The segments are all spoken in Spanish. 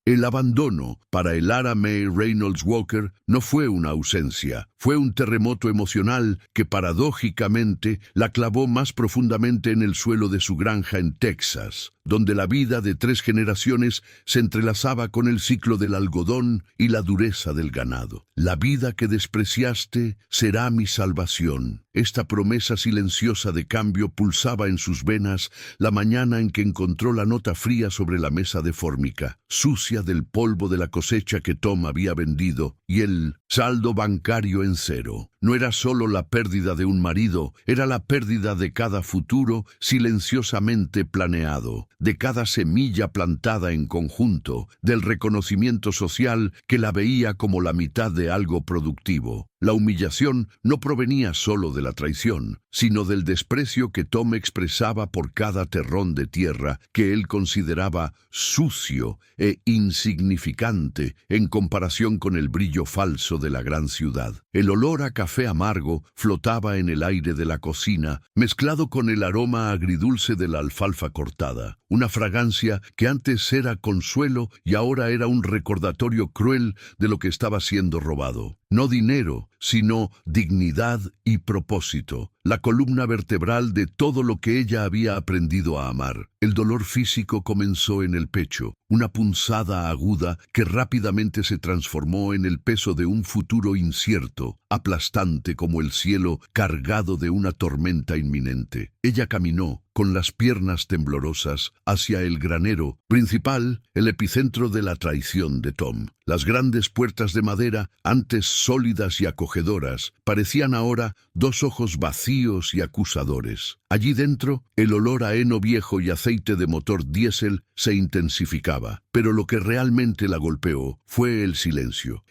El abandono, para Elara May Reynolds Walker, no fue una ausencia, fue un terremoto emocional que paradójicamente la clavó más profundamente en el suelo de su granja en Texas, donde la vida de 3 generaciones se entrelazaba con el ciclo del algodón y la dureza del ganado. La vida que despreciaste será mi salvación. Esta promesa silenciosa de cambio pulsaba en sus venas la mañana en que encontró la nota fría sobre la mesa de fórmica, sucia del polvo de la cosecha que Tom había vendido, y el saldo bancario en cero. No era solo la pérdida de un marido, era la pérdida de cada futuro silenciosamente planeado, de cada semilla plantada en conjunto, del reconocimiento social que la veía como la mitad de algo productivo. La humillación no provenía solo de la traición, sino del desprecio que Tom expresaba por cada terrón de tierra que él consideraba sucio e insignificante en comparación con el brillo falso de la gran ciudad. El olor a café amargo flotaba en el aire de la cocina, mezclado con el aroma agridulce de la alfalfa cortada, una fragancia que antes era consuelo y ahora era un recordatorio cruel de lo que estaba siendo robado. No dinero, sino dignidad y propósito, la columna vertebral de todo lo que ella había aprendido a amar. El dolor físico comenzó en el pecho, una punzada aguda que rápidamente se transformó en el peso de un futuro incierto, aplastante como el cielo cargado de una tormenta inminente. Ella caminó, con las piernas temblorosas, hacia el granero principal, el epicentro de la traición de Tom. Las grandes puertas de madera, antes sólidas y acogedoras, parecían ahora 2 ojos vacíos y acusadores. Allí dentro, el olor a heno viejo y aceite de motor diésel se intensificaba, pero lo que realmente la golpeó fue el silencio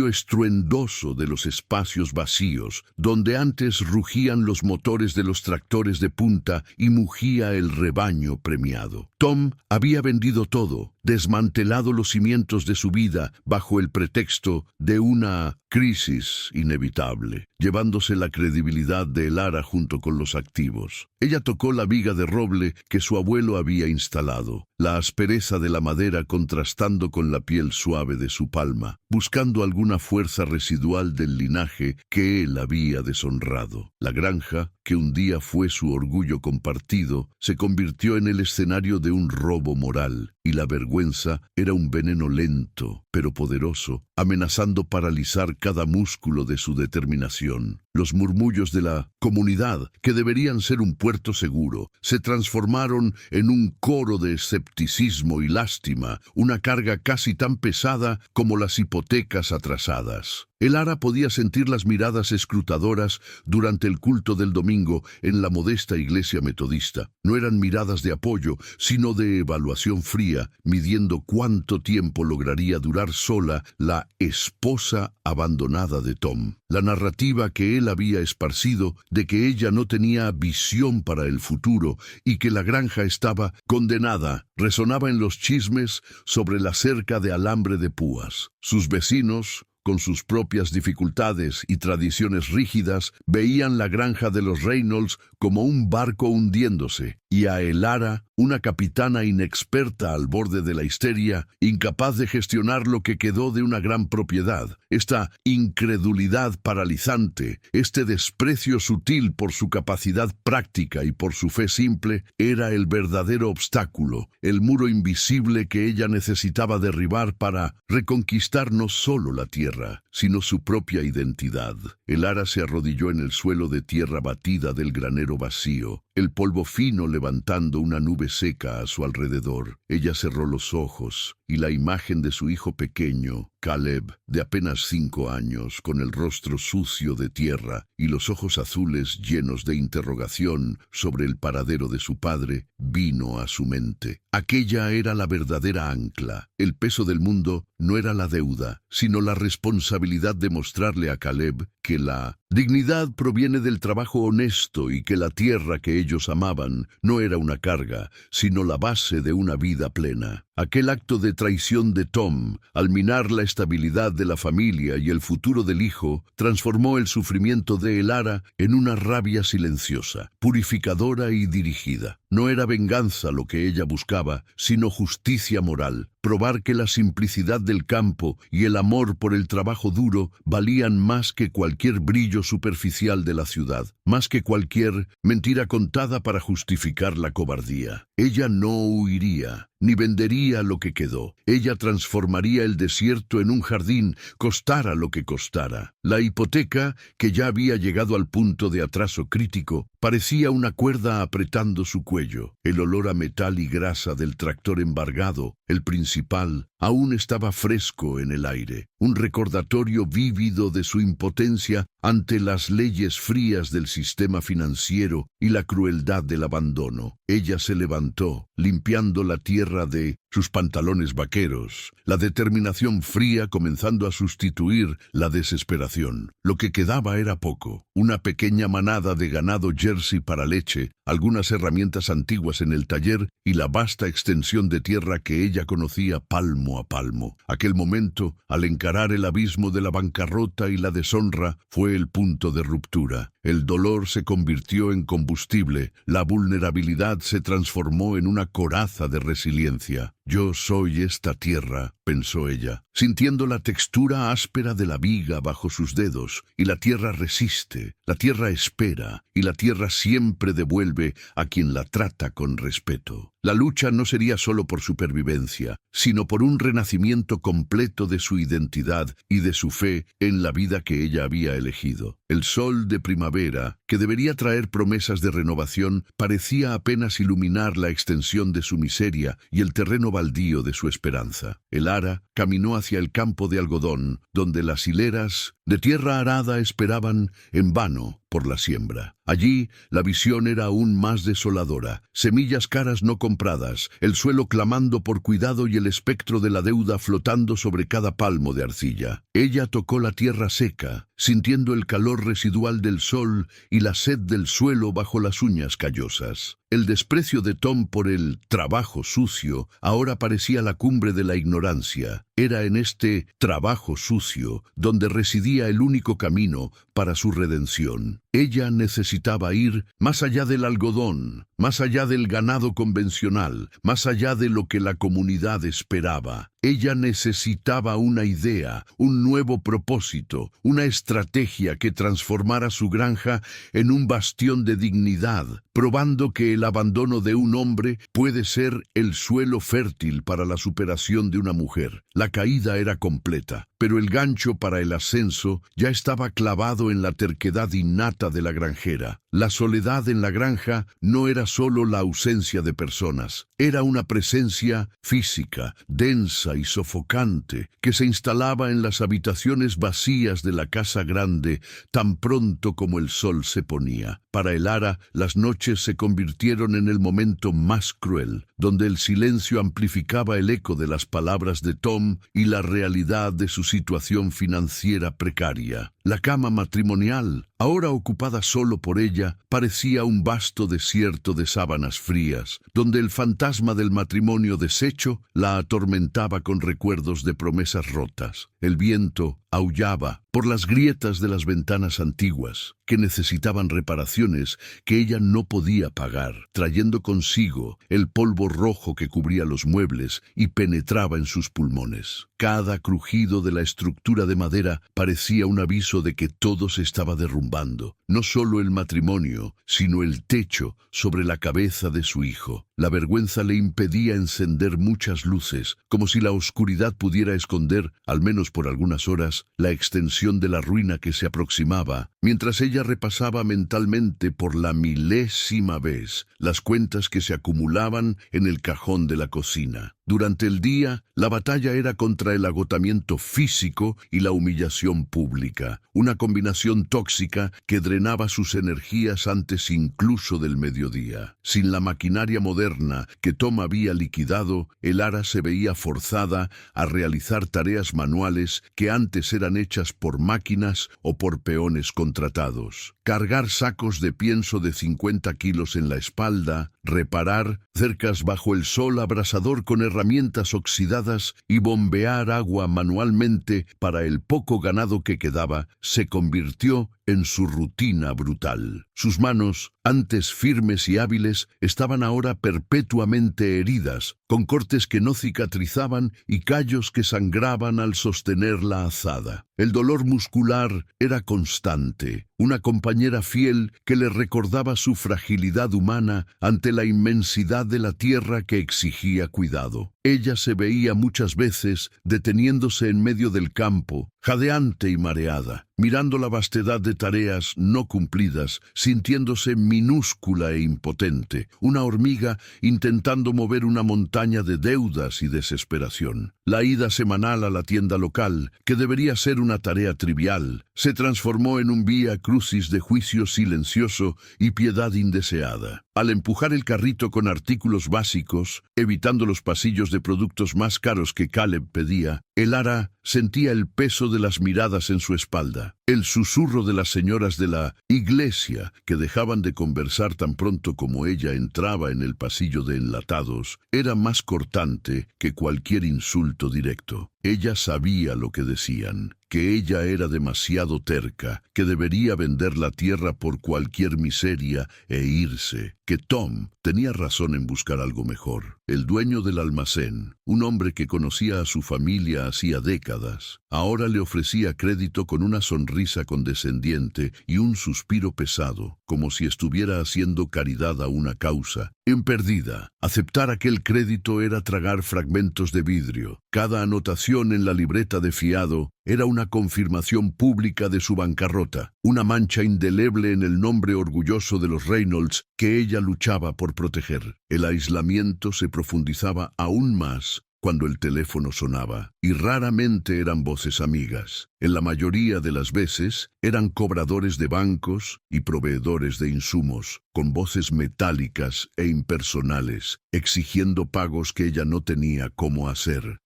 estruendoso de los espacios vacíos, donde antes rugían los motores de los tractores de punta y mugía el rebaño premiado. Tom había vendido todo, desmantelado los cimientos de su vida bajo el pretexto de una crisis inevitable, llevándose la credibilidad de Elara junto con los activos. Ella tocó la viga de roble que su abuelo había instalado, la aspereza de la madera contrastando con la piel suave de su palma, buscando alguna fuerza residual del linaje que él había deshonrado. La granja, que un día fue su orgullo compartido, se convirtió en el escenario de un robo moral, y la vergüenza era un veneno lento, pero poderoso, amenazando paralizar cada músculo de su determinación. Los murmullos de la comunidad, que deberían ser un puerto seguro, se transformaron en un coro de escepticismo y lástima, una carga casi tan pesada como las hipotecas atrasadas. Elara podía sentir las miradas escrutadoras durante el culto del domingo en la modesta iglesia metodista. No eran miradas de apoyo, sino de evaluación fría, midiendo cuánto tiempo lograría durar sola la esposa abandonada de Tom. La narrativa que él había esparcido de que ella no tenía visión para el futuro y que la granja estaba condenada resonaba en los chismes sobre la cerca de alambre de púas. Sus vecinos, con sus propias dificultades y tradiciones rígidas, veían la granja de los Reynolds como un barco hundiéndose, y a Elara, una capitana inexperta al borde de la histeria, incapaz de gestionar lo que quedó de una gran propiedad. Esta incredulidad paralizante, este desprecio sutil por su capacidad práctica y por su fe simple, era el verdadero obstáculo, el muro invisible que ella necesitaba derribar para reconquistar no solo la tierra, sino su propia identidad. Elara se arrodilló en el suelo de tierra batida del granero vacío, el polvo fino levantando una nube seca a su alrededor. Ella cerró los ojos, y la imagen de su hijo pequeño, Caleb, de apenas 5 años, con el rostro sucio de tierra y los ojos azules llenos de interrogación sobre el paradero de su padre, vino a su mente. Aquella era la verdadera ancla. El peso del mundo no era la deuda, sino la responsabilidad de mostrarle a Caleb que la dignidad proviene del trabajo honesto y que la tierra que ellos amaban no era una carga, sino la base de una vida plena. Aquel acto de traición de Tom, al minar la estabilidad de la familia y el futuro del hijo, transformó el sufrimiento de Elara en una rabia silenciosa, purificadora y dirigida. No era venganza lo que ella buscaba, sino justicia moral, probar que la simplicidad del campo y el amor por el trabajo duro valían más que cualquier brillo superficial de la ciudad, más que cualquier mentira contada para justificar la cobardía. Ella no huiría, ni vendería lo que quedó. Ella transformaría el desierto en un jardín, costara lo que costara. La hipoteca, que ya había llegado al punto de atraso crítico, parecía una cuerda apretando su cuello. El olor a metal y grasa del tractor embargado, el principal, aún estaba fresco en el aire, un recordatorio vívido de su impotencia ante las leyes frías del sistema financiero y la crueldad del abandono. Ella se levantó, limpiando la tierra de sus pantalones vaqueros, la determinación fría comenzando a sustituir la desesperación. Lo que quedaba era poco, una pequeña manada de ganado jersey para leche, algunas herramientas antiguas en el taller y la vasta extensión de tierra que ella conocía palmo a palmo. Aquel momento, al encarar el abismo de la bancarrota y la deshonra, fue el punto de ruptura. El dolor se convirtió en combustible, la vulnerabilidad se transformó en una coraza de resiliencia. Yo soy esta tierra, pensó ella, sintiendo la textura áspera de la viga bajo sus dedos, y la tierra resiste, la tierra espera, y la tierra siempre devuelve a quien la trata con respeto. La lucha no sería solo por supervivencia, sino por un renacimiento completo de su identidad y de su fe en la vida que ella había elegido. El sol de primavera, que debería traer promesas de renovación, parecía apenas iluminar la extensión de su miseria y el terreno baldío de su esperanza. El ara caminó hacia el campo de algodón, donde las hileras de tierra arada esperaban en vano por la siembra. Allí la visión era aún más desoladora, semillas caras no compradas, el suelo clamando por cuidado y el espectro de la deuda flotando sobre cada palmo de arcilla. Ella tocó la tierra seca, sintiendo el calor residual del sol y la sed del suelo bajo las uñas callosas. El desprecio de Tom por el trabajo sucio ahora parecía la cumbre de la ignorancia. Era en este trabajo sucio donde residía el único camino para su redención. Ella necesitaba ir más allá del algodón, más allá del ganado convencional, más allá de lo que la comunidad esperaba. Ella necesitaba una idea, un nuevo propósito, una estrategia que transformara su granja en un bastión de dignidad, probando que el abandono de un hombre puede ser el suelo fértil para la superación de una mujer. La caída era completa, pero el gancho para el ascenso ya estaba clavado en la terquedad innata de la granjera. La soledad en la granja no era solo la ausencia de personas, era una presencia física, densa y sofocante, que se instalaba en las habitaciones vacías de la casa grande tan pronto como el sol se ponía. Para el ara, las noches se convirtieron en el momento más cruel, donde el silencio amplificaba el eco de las palabras de Tom y la realidad de su situación financiera precaria. La cama matrimonial, ahora ocupada solo por ella, parecía un vasto desierto de sábanas frías, donde el fantasma del matrimonio deshecho la atormentaba con recuerdos de promesas rotas. El viento aullaba por las grietas de las ventanas antiguas, que necesitaban reparaciones que ella no podía pagar, trayendo consigo el polvo rojo que cubría los muebles y penetraba en sus pulmones. Cada crujido de la estructura de madera parecía un aviso de que todo se estaba derrumbando, no solo el matrimonio, sino el techo sobre la cabeza de su hijo. La vergüenza le impedía encender muchas luces, como si la oscuridad pudiera esconder, al menos por algunas horas, la extensión de la ruina que se aproximaba, mientras ella repasaba mentalmente por la milésima vez las cuentas que se acumulaban en el cajón de la cocina. Durante el día, la batalla era contra el agotamiento físico y la humillación pública, una combinación tóxica que drenaba sus energías antes incluso del mediodía. Sin la maquinaria moderna que Tom había liquidado, el ara se veía forzada a realizar tareas manuales que antes eran hechas por máquinas o por peones contratados. Cargar sacos de pienso de 50 kilos en la espalda, reparar cercas bajo el sol abrasador con herramientas oxidadas y bombear agua manualmente para el poco ganado que quedaba, se convirtió en su rutina brutal. Sus manos, antes firmes y hábiles, estaban ahora perpetuamente heridas, con cortes que no cicatrizaban y callos que sangraban al sostener la azada. El dolor muscular era constante, una compañera fiel que le recordaba su fragilidad humana ante la inmensidad de la tierra que exigía cuidado. Ella se veía muchas veces deteniéndose en medio del campo, jadeante y mareada, mirando la vastedad de tareas no cumplidas, sintiéndose minúscula e impotente, una hormiga intentando mover una montaña de deudas y desesperación. La ida semanal a la tienda local, que debería ser una tarea trivial, se transformó en un vía crucis de juicio silencioso y piedad indeseada. Al empujar el carrito con artículos básicos, evitando los pasillos de productos más caros que Caleb pedía, Elara sentía el peso de las miradas en su espalda, el susurro de las señoras de la iglesia que dejaban de conversar tan pronto como ella entraba en el pasillo de enlatados, era más cortante que cualquier insulto directo. Ella sabía lo que decían, que ella era demasiado terca, que debería vender la tierra por cualquier miseria e irse, que Tom tenía razón en buscar algo mejor. El dueño del almacén, un hombre que conocía a su familia hacía décadas, ahora le ofrecía crédito con una sonrisa condescendiente y un suspiro pesado, como si estuviera haciendo caridad a una causa. En perdida, aceptar aquel crédito era tragar fragmentos de vidrio. Cada anotación en la libreta de fiado era una confirmación pública de su bancarrota, una mancha indeleble en el nombre orgulloso de los Reynolds que ella luchaba por proteger. El aislamiento se profundizaba aún más cuando el teléfono sonaba, y raramente eran voces amigas. En la mayoría de las veces eran cobradores de bancos y proveedores de insumos, con voces metálicas e impersonales, exigiendo pagos que ella no tenía cómo hacer.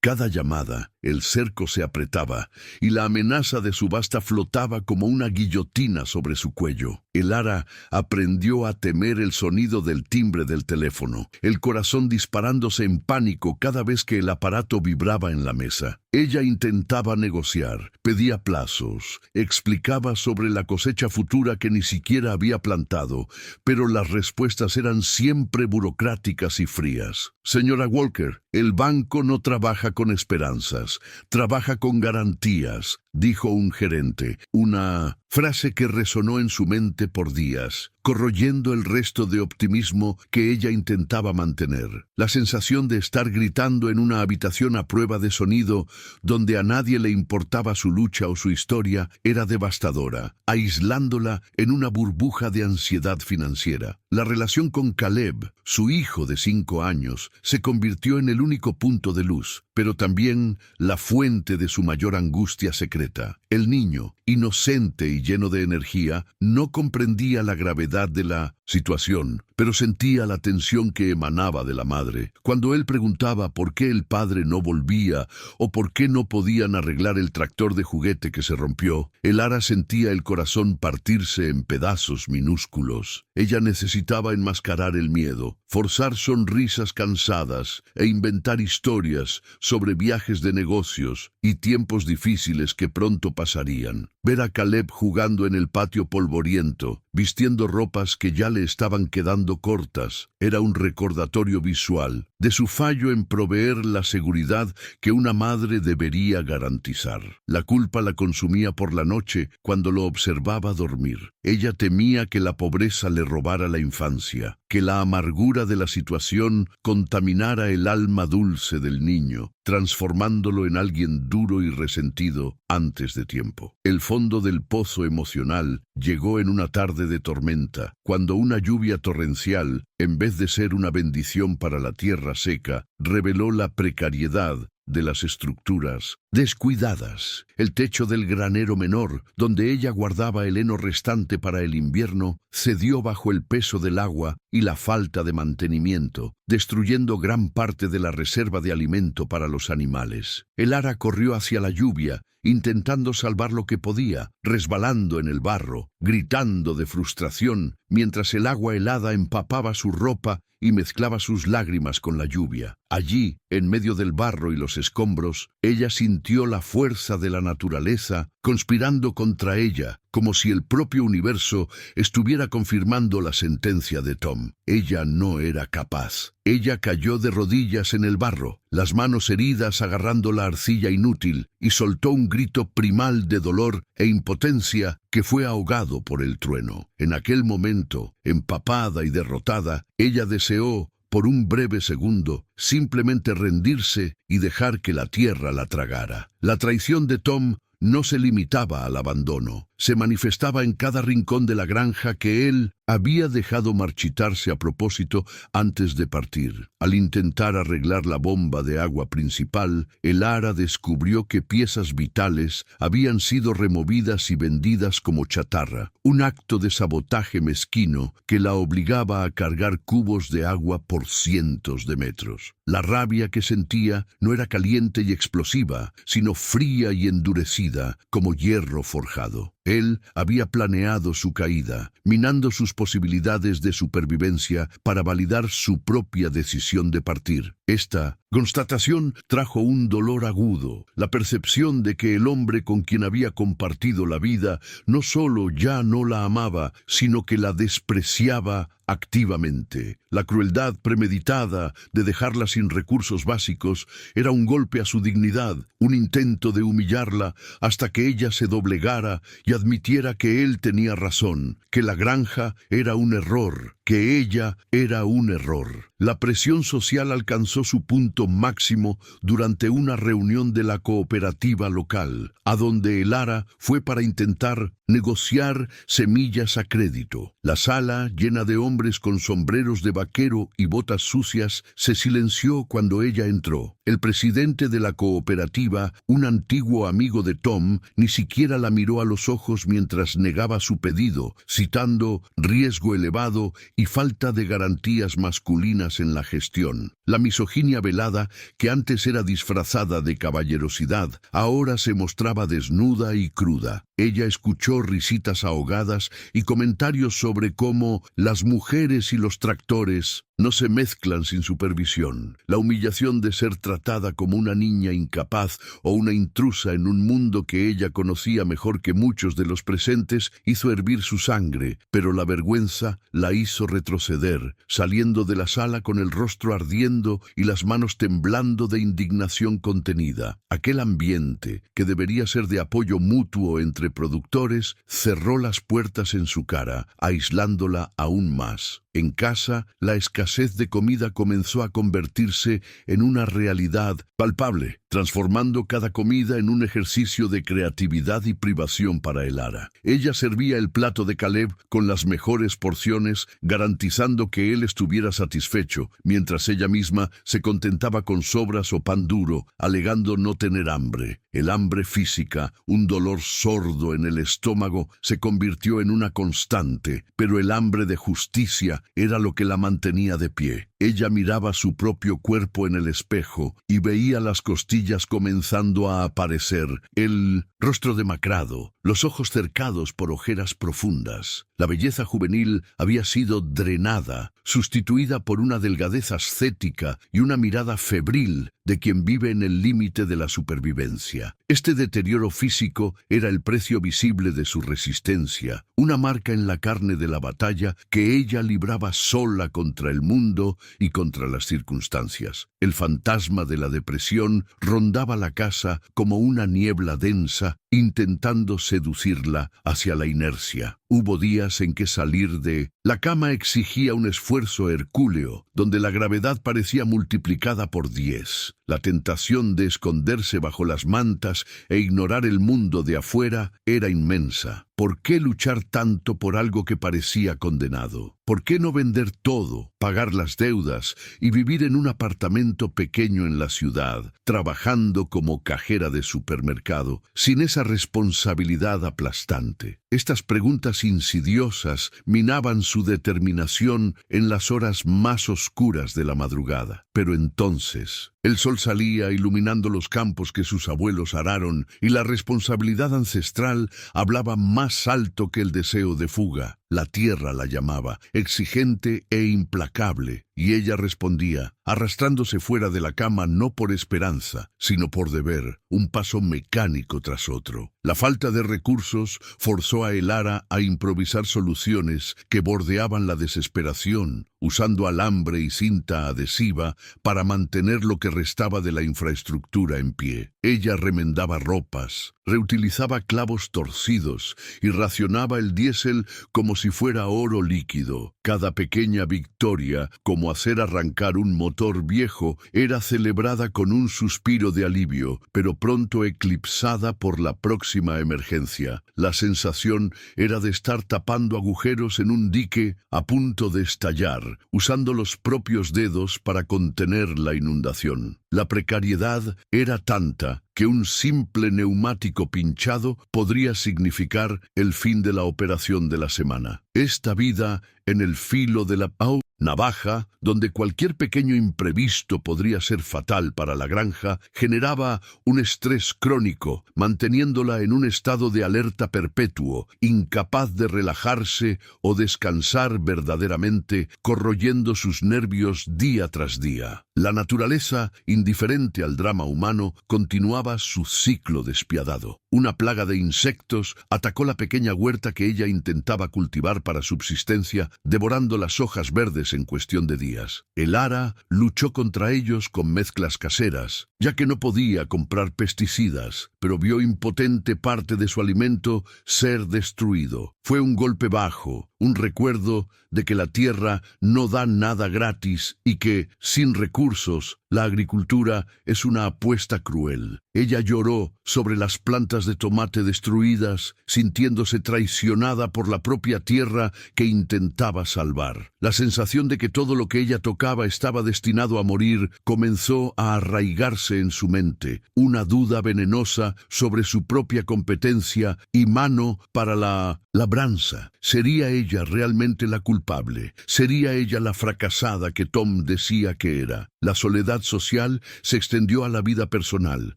Cada llamada, el cerco se apretaba y la amenaza de subasta flotaba como una guillotina sobre su cuello. Elara aprendió a temer el sonido del timbre del teléfono, el corazón disparándose en pánico cada vez que el aparato vibraba en la mesa. Ella intentaba negociar, pedía plazos, explicaba sobre la cosecha futura que ni siquiera había plantado, pero las respuestas eran siempre burocráticas y frías. Señora Walker, el banco no trabaja con esperanzas, trabaja con garantías, dijo un gerente, una frase que resonó en su mente por días, corroyendo el resto de optimismo que ella intentaba mantener. La sensación de estar gritando en una habitación a prueba de sonido, donde a nadie le importaba su lucha o su historia, era devastadora, aislándola en una burbuja de ansiedad financiera. La relación con Caleb, su hijo de 5 años, se convirtió en el único punto de luz, pero también la fuente de su mayor angustia secreta. El niño, inocente y lleno de energía, no comprendía la gravedad de la situación, pero sentía la tensión que emanaba de la madre. Cuando él preguntaba por qué el padre no volvía o por qué no podían arreglar el tractor de juguete que se rompió, Elara sentía el corazón partirse en pedazos minúsculos. Ella necesitaba enmascarar el miedo, forzar sonrisas cansadas e inventar historias sobre viajes de negocios y tiempos difíciles que pronto pasarían. Ver a Caleb jugando en el patio polvoriento, vistiendo ropas que ya le estaban quedando cortas, era un recordatorio visual de su fallo en proveer la seguridad que una madre debería garantizar. La culpa la consumía por la noche cuando lo observaba dormir. Ella temía que la pobreza le robara la infancia, que la amargura de la situación contaminara el alma dulce del niño, transformándolo en alguien duro y resentido antes de tiempo. El fondo del pozo emocional llegó en una tarde de tormenta, cuando una lluvia torrencial, en vez de ser una bendición para la tierra seca, reveló la precariedad de las estructuras descuidadas. El techo del granero menor, donde ella guardaba el heno restante para el invierno, cedió bajo el peso del agua y la falta de mantenimiento, destruyendo gran parte de la reserva de alimento para los animales. Elara corrió hacia la lluvia, intentando salvar lo que podía, resbalando en el barro, gritando de frustración, mientras el agua helada empapaba su ropa y mezclaba sus lágrimas con la lluvia. Allí, en medio del barro y los escombros, ella sintió la fuerza de la naturaleza conspirando contra ella, como si el propio universo estuviera confirmando la sentencia de Tom. Ella no era capaz. Ella cayó de rodillas en el barro, las manos heridas agarrando la arcilla inútil, y soltó un grito primal de dolor e impotencia que fue ahogado por el trueno. En aquel momento, empapada y derrotada, ella deseó, por un breve segundo, simplemente rendirse y dejar que la tierra la tragara. La traición de Tom no se limitaba al abandono, se manifestaba en cada rincón de la granja que él había dejado marchitarse a propósito antes de partir. Al intentar arreglar la bomba de agua principal, Elara descubrió que piezas vitales habían sido removidas y vendidas como chatarra, un acto de sabotaje mezquino que la obligaba a cargar cubos de agua por cientos de metros. La rabia que sentía no era caliente y explosiva, sino fría y endurecida, como hierro forjado. Él había planeado su caída, minando sus posibilidades de supervivencia para validar su propia decisión de partir. Esta constatación trajo un dolor agudo, la percepción de que el hombre con quien había compartido la vida no solo ya no la amaba, sino que la despreciaba activamente. La crueldad premeditada de dejarla sin recursos básicos era un golpe a su dignidad, un intento de humillarla hasta que ella se doblegara y admitiera que él tenía razón, que la granja era un error, que ella era un error. La presión social alcanzó su punto máximo durante una reunión de la cooperativa local, a donde Elara fue para intentar negociar semillas a crédito. La sala, llena de hombres con sombreros de vaquero y botas sucias, se silenció cuando ella entró. El presidente de la cooperativa, un antiguo amigo de Tom, ni siquiera la miró a los ojos mientras negaba su pedido, citando riesgo elevado y falta de garantías masculinas en la gestión. La misoginia velada, que antes era disfrazada de caballerosidad, ahora se mostraba desnuda y cruda. Ella escuchó risitas ahogadas y comentarios sobre cómo las mujeres y los tractores no se mezclan sin supervisión. La humillación de ser tratada como una niña incapaz o una intrusa en un mundo que ella conocía mejor que muchos de los presentes hizo hervir su sangre, pero la vergüenza la hizo retroceder, saliendo de la sala con el rostro ardiendo y las manos temblando de indignación contenida. Aquel ambiente, que debería ser de apoyo mutuo entre productores, cerró las puertas en su cara, aislándola aún más. En casa, la escasez de comida comenzó a convertirse en una realidad palpable, transformando cada comida en un ejercicio de creatividad y privación para Elara. Ella servía el plato de Caleb con las mejores porciones, garantizando que él estuviera satisfecho, mientras ella misma se contentaba con sobras o pan duro, alegando no tener hambre. El hambre física, un dolor sordo en el estómago, se convirtió en una constante, pero el hambre de justicia era lo que la mantenía de pie. Ella miraba su propio cuerpo en el espejo y veía las costillas comenzando a aparecer, el rostro demacrado, los ojos cercados por ojeras profundas. La belleza juvenil había sido drenada, sustituida por una delgadez ascética y una mirada febril de quien vive en el límite de la supervivencia. Este deterioro físico era el precio visible de su resistencia, una marca en la carne de la batalla que ella libraba sola contra el mundo y contra las circunstancias. El fantasma de la depresión rondaba la casa como una niebla densa, intentando seducirla hacia la inercia. Hubo días en que salir de la cama exigía un esfuerzo hercúleo, donde la gravedad parecía multiplicada por 10. La tentación de esconderse bajo las mantas e ignorar el mundo de afuera era inmensa. ¿Por qué luchar tanto por algo que parecía condenado? ¿Por qué no vender todo, pagar las deudas y vivir en un apartamento pequeño en la ciudad, trabajando como cajera de supermercado, sin esa responsabilidad aplastante? Estas preguntas insidiosas minaban su determinación en las horas más oscuras de la madrugada. Pero entonces, el sol salía iluminando los campos que sus abuelos araron y la responsabilidad ancestral hablaba más alto que el deseo de fuga. La tierra la llamaba, exigente e implacable, y ella respondía, arrastrándose fuera de la cama no por esperanza, sino por deber, un paso mecánico tras otro. La falta de recursos forzó a Elara a improvisar soluciones que bordeaban la desesperación, usando alambre y cinta adhesiva para mantener lo que restaba de la infraestructura en pie. Ella remendaba ropas, reutilizaba clavos torcidos y racionaba el diésel como si fuera oro líquido. Cada pequeña victoria, como hacer arrancar un motor viejo, era celebrada con un suspiro de alivio, pero pronto eclipsada por la próxima emergencia. La sensación era de estar tapando agujeros en un dique a punto de estallar, usando los propios dedos para contener la inundación. La precariedad era tanta que un simple neumático pinchado podría significar el fin de la operación de la semana. Esta vida en el filo de la navaja, donde cualquier pequeño imprevisto podría ser fatal para la granja, generaba un estrés crónico, manteniéndola en un estado de alerta perpetuo, incapaz de relajarse o descansar verdaderamente, corroyendo sus nervios día tras día. La naturaleza, indiferente al drama humano, continuaba su ciclo despiadado. Una plaga de insectos atacó la pequeña huerta que ella intentaba cultivar para subsistencia, devorando las hojas verdes en cuestión de días. Elara luchó contra ellos con mezclas caseras, ya que no podía comprar pesticidas, pero vio impotente parte de su alimento ser destruido. Fue un golpe bajo, un recuerdo de que la tierra no da nada gratis y que, sin recursos, la agricultura es una apuesta cruel. Ella lloró sobre las plantas de tomate destruidas, sintiéndose traicionada por la propia tierra que intentaba salvar. La sensación de que todo lo que ella tocaba estaba destinado a morir comenzó a arraigarse en su mente, una duda venenosa sobre su propia competencia y mano para la labranza. ¿Sería ella realmente la culpable? ¿Sería ella la fracasada que Tom decía que era? La soledad social se extendió a la vida personal,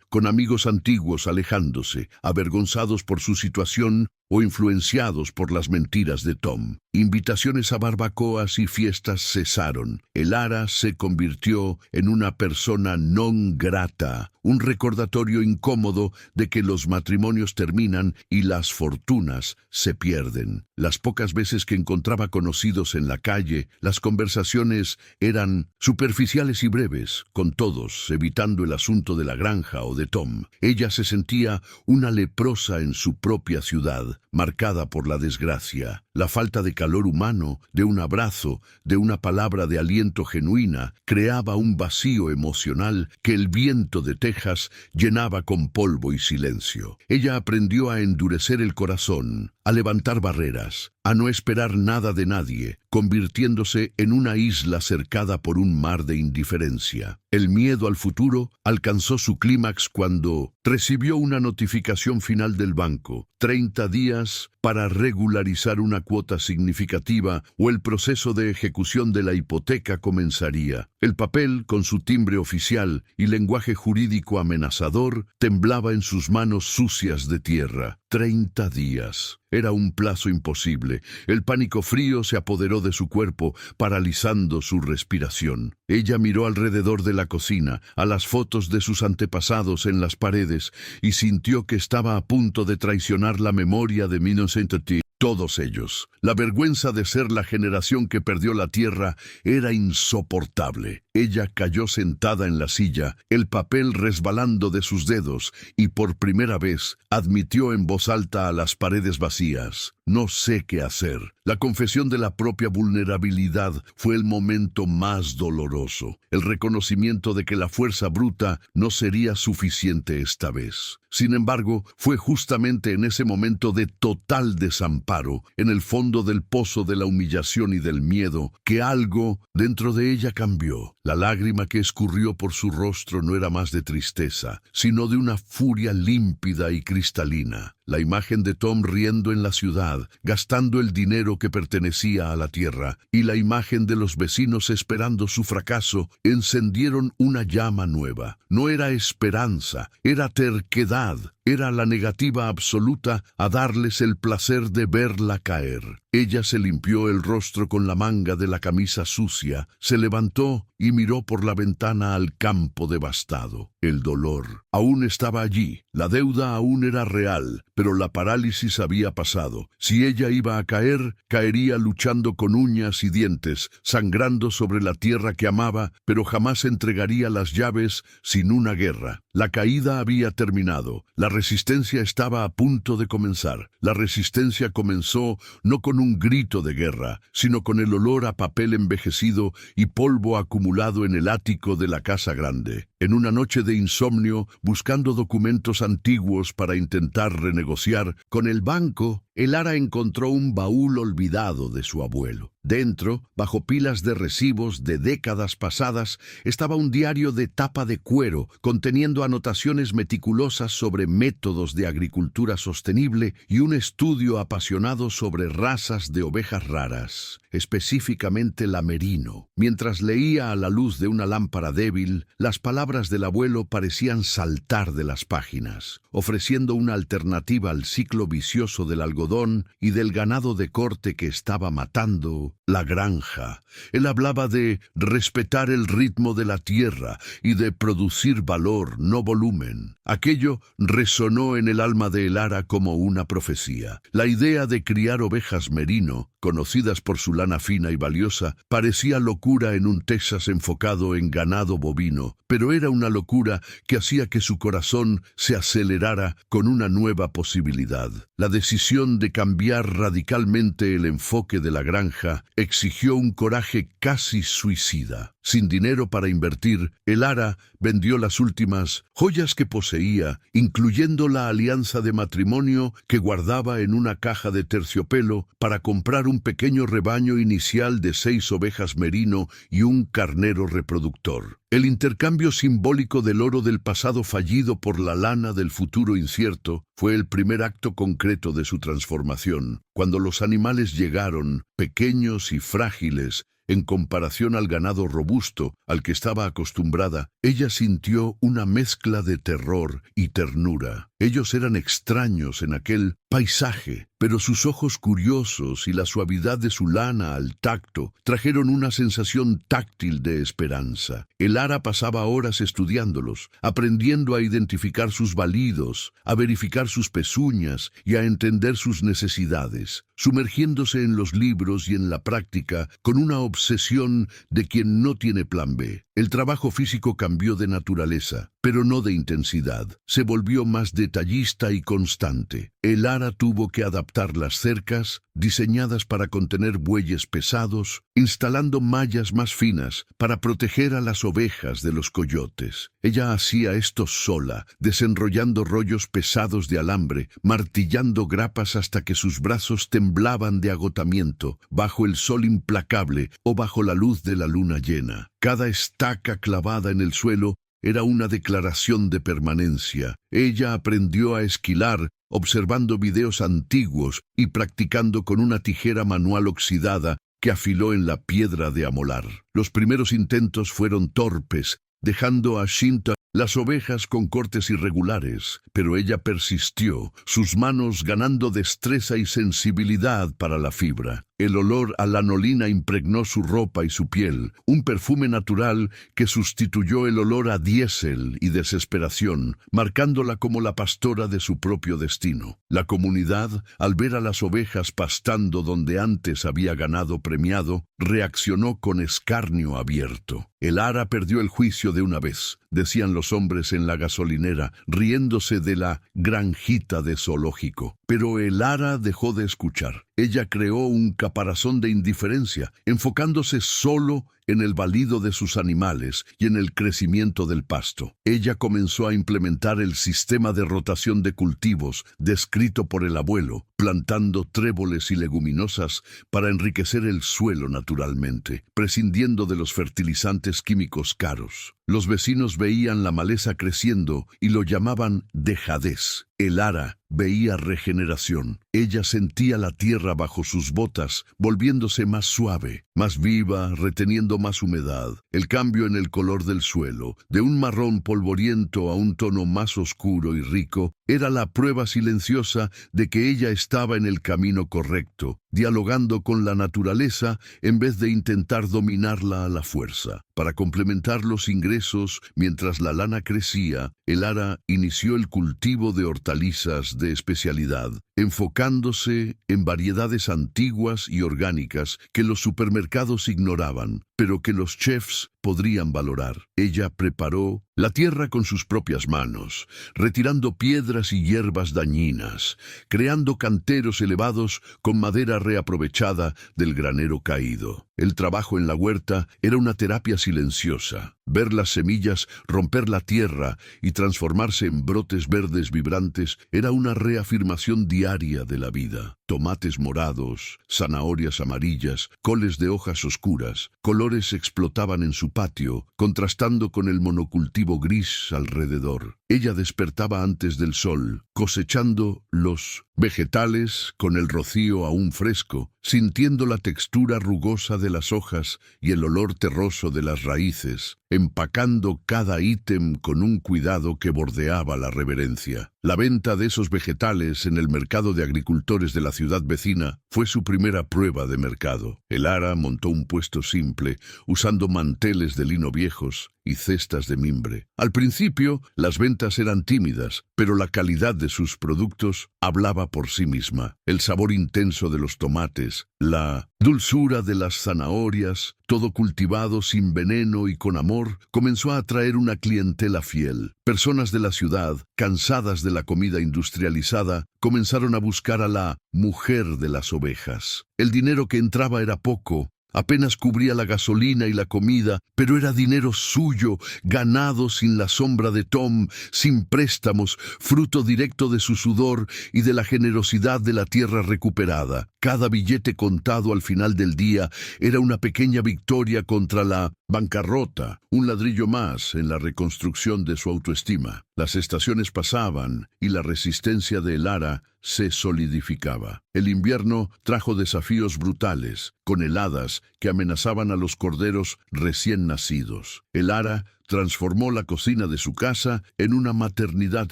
con amigos antiguos alejándose, avergonzados por su situación o influenciados por las mentiras de Tom. Invitaciones a barbacoas y fiestas cesaron. Elara se convirtió en una persona non grata, un recordatorio incómodo de que los matrimonios terminan y las fortunas se pierden. Las pocas veces que encontraba conocidos en la calle, las conversaciones eran superficiales y breves, con todos, evitando el asunto de la granja o de Tom. Ella se sentía una leprosa en su propia ciudad, marcada por la desgracia. La falta de calor humano, de un abrazo, de una palabra de aliento genuina, creaba un vacío emocional que el viento de Texas llenaba con polvo y silencio. Ella aprendió a endurecer el corazón, a levantar barreras, a no esperar nada de nadie, convirtiéndose en una isla cercada por un mar de indiferencia. El miedo al futuro alcanzó su clímax cuando recibió una notificación final del banco: 30 días para regularizar una cuota significativa o el proceso de ejecución de la hipoteca comenzaría. El papel, con su timbre oficial y lenguaje jurídico amenazador, temblaba en sus manos sucias de tierra. 30 días. Era un plazo imposible. El pánico frío se apoderó de su cuerpo, paralizando su respiración. Ella miró alrededor de la cocina, a las fotos de sus antepasados en las paredes, y sintió que estaba a punto de traicionar la memoria de 1930. Todos ellos. La vergüenza de ser la generación que perdió la tierra era insoportable. Ella cayó sentada en la silla, el papel resbalando de sus dedos, y por primera vez admitió en voz alta a las paredes vacías: no sé qué hacer. La confesión de la propia vulnerabilidad fue el momento más doloroso, el reconocimiento de que la fuerza bruta no sería suficiente esta vez. Sin embargo, fue justamente en ese momento de total desamparo, en el fondo del pozo de la humillación y del miedo, que algo dentro de ella cambió. La lágrima que escurrió por su rostro no era más de tristeza, sino de una furia límpida y cristalina. La imagen de Tom riendo en la ciudad, gastando el dinero que pertenecía a la tierra, y la imagen de los vecinos esperando su fracaso, encendieron una llama nueva. No era esperanza, era terquedad, era la negativa absoluta a darles el placer de verla caer. Ella se limpió el rostro con la manga de la camisa sucia, se levantó y miró por la ventana al campo devastado. El dolor aún estaba allí, la deuda aún era real, pero la parálisis había pasado. Si ella iba a caer, caería luchando con uñas y dientes, sangrando sobre la tierra que amaba, pero jamás entregaría las llaves sin una guerra. La caída había terminado, la resistencia estaba a punto de comenzar. La resistencia comenzó no con un grito de guerra, sino con el olor a papel envejecido y polvo acumulado en el ático de la casa grande. En una noche de insomnio, buscando documentos antiguos para intentar renegociar con el banco, Elara encontró un baúl olvidado de su abuelo. Dentro, bajo pilas de recibos de décadas pasadas, estaba un diario de tapa de cuero conteniendo anotaciones meticulosas sobre métodos de agricultura sostenible y un estudio apasionado sobre razas de ovejas raras, específicamente la merino. Mientras leía a la luz de una lámpara débil, las palabras del abuelo parecían saltar de las páginas, ofreciendo una alternativa al ciclo vicioso del algodón y del ganado de corte que estaba matando la granja. Él hablaba de respetar el ritmo de la tierra y de producir valor, no volumen. Aquello resonó en el alma de Elara como una profecía. La idea de criar ovejas merino, conocidas por su lana fina y valiosa, parecía locura en un Texas enfocado en ganado bovino, pero era una locura que hacía que su corazón se acelerara con una nueva posibilidad. La decisión de cambiar radicalmente el enfoque de la granja exigió un coraje casi suicida. Sin dinero para invertir, Elara vendió las últimas joyas que poseía, incluyendo la alianza de matrimonio que guardaba en una caja de terciopelo, para comprar un pequeño rebaño inicial de 6 ovejas merino y un carnero reproductor. El intercambio simbólico del oro del pasado fallido por la lana del futuro incierto fue el primer acto concreto de su transformación. Cuando los animales llegaron, pequeños y frágiles, en comparación al ganado robusto al que estaba acostumbrada, ella sintió una mezcla de terror y ternura. Ellos eran extraños en aquel paisaje, pero sus ojos curiosos y la suavidad de su lana al tacto trajeron una sensación táctil de esperanza. Elara pasaba horas estudiándolos, aprendiendo a identificar sus balidos, a verificar sus pezuñas y a entender sus necesidades, sumergiéndose en los libros y en la práctica con una obsesión de quien no tiene plan B. El trabajo físico cambió de naturaleza, pero no de intensidad. Se volvió más detallista y constante. Elara tuvo que adaptar las cercas, diseñadas para contener bueyes pesados, instalando mallas más finas para proteger a las ovejas de los coyotes. Ella hacía esto sola, desenrollando rollos pesados de alambre, martillando grapas hasta que sus brazos temblaban de agotamiento, bajo el sol implacable o bajo la luz de la luna llena. Cada estaca clavada en el suelo era una declaración de permanencia. Ella aprendió a esquilar, observando videos antiguos y practicando con una tijera manual oxidada que afiló en la piedra de amolar. Los primeros intentos fueron torpes, dejando a Shinta las ovejas con cortes irregulares, pero ella persistió, sus manos ganando destreza y sensibilidad para la fibra. El olor a lanolina impregnó su ropa y su piel, un perfume natural que sustituyó el olor a diésel y desesperación, marcándola como la pastora de su propio destino. La comunidad, al ver a las ovejas pastando donde antes había ganado premiado, reaccionó con escarnio abierto. Elara perdió el juicio de una vez, decían los hombres en la gasolinera, riéndose de la granjita de zoológico. Pero Elara dejó de escuchar. Ella creó un caparazón de indiferencia, enfocándose solo en el balido de sus animales y en el crecimiento del pasto. Ella comenzó a implementar el sistema de rotación de cultivos descrito por el abuelo, plantando tréboles y leguminosas para enriquecer el suelo naturalmente, prescindiendo de los fertilizantes químicos caros. Los vecinos veían la maleza creciendo y lo llamaban dejadez. Elara veía regeneración. Ella sentía la tierra bajo sus botas, volviéndose más suave, más viva, reteniendo más humedad. El cambio en el color del suelo, de un marrón polvoriento a un tono más oscuro y rico, era la prueba silenciosa de que ella estaba en el camino correcto, dialogando con la naturaleza en vez de intentar dominarla a la fuerza. Para complementar los ingresos, mientras la lana crecía, Elara inició el cultivo de hortalizas de especialidad, enfocándose en variedades antiguas y orgánicas que los supermercados ignoraban, pero que los chefs podrían valorar. Ella preparó la tierra con sus propias manos, retirando piedras y hierbas dañinas, creando canteros elevados con madera reaprovechada del granero caído. El trabajo en la huerta era una terapia silenciosa. Ver las semillas romper la tierra y transformarse en brotes verdes vibrantes era una reafirmación diaria de la vida. Tomates morados, zanahorias amarillas, coles de hojas oscuras, colores explotaban en su patio, contrastando con el monocultivo gris alrededor. Ella despertaba antes del sol, cosechando los vegetales con el rocío aún fresco, sintiendo la textura rugosa de las hojas y el olor terroso de las raíces, empacando cada ítem con un cuidado que bordeaba la reverencia. La venta de esos vegetales en el mercado de agricultores de la ciudad vecina fue su primera prueba de mercado. Elara montó un puesto simple, usando manteles de lino viejos y cestas de mimbre. Al principio, las ventas eran tímidas, pero la calidad de sus productos hablaba por sí misma. El sabor intenso de los tomates, la dulzura de las zanahorias, todo cultivado sin veneno y con amor, comenzó a atraer una clientela fiel. Personas de la ciudad, cansadas de la comida industrializada, comenzaron a buscar a la mujer de las ovejas. El dinero que entraba era poco, apenas cubría la gasolina y la comida, pero era dinero suyo, ganado sin la sombra de Tom, sin préstamos, fruto directo de su sudor y de la generosidad de la tierra recuperada. Cada billete contado al final del día era una pequeña victoria contra la bancarrota, un ladrillo más en la reconstrucción de su autoestima. Las estaciones pasaban y la resistencia de Elara se solidificaba. El invierno trajo desafíos brutales, con heladas que amenazaban a los corderos recién nacidos. Elara transformó la cocina de su casa en una maternidad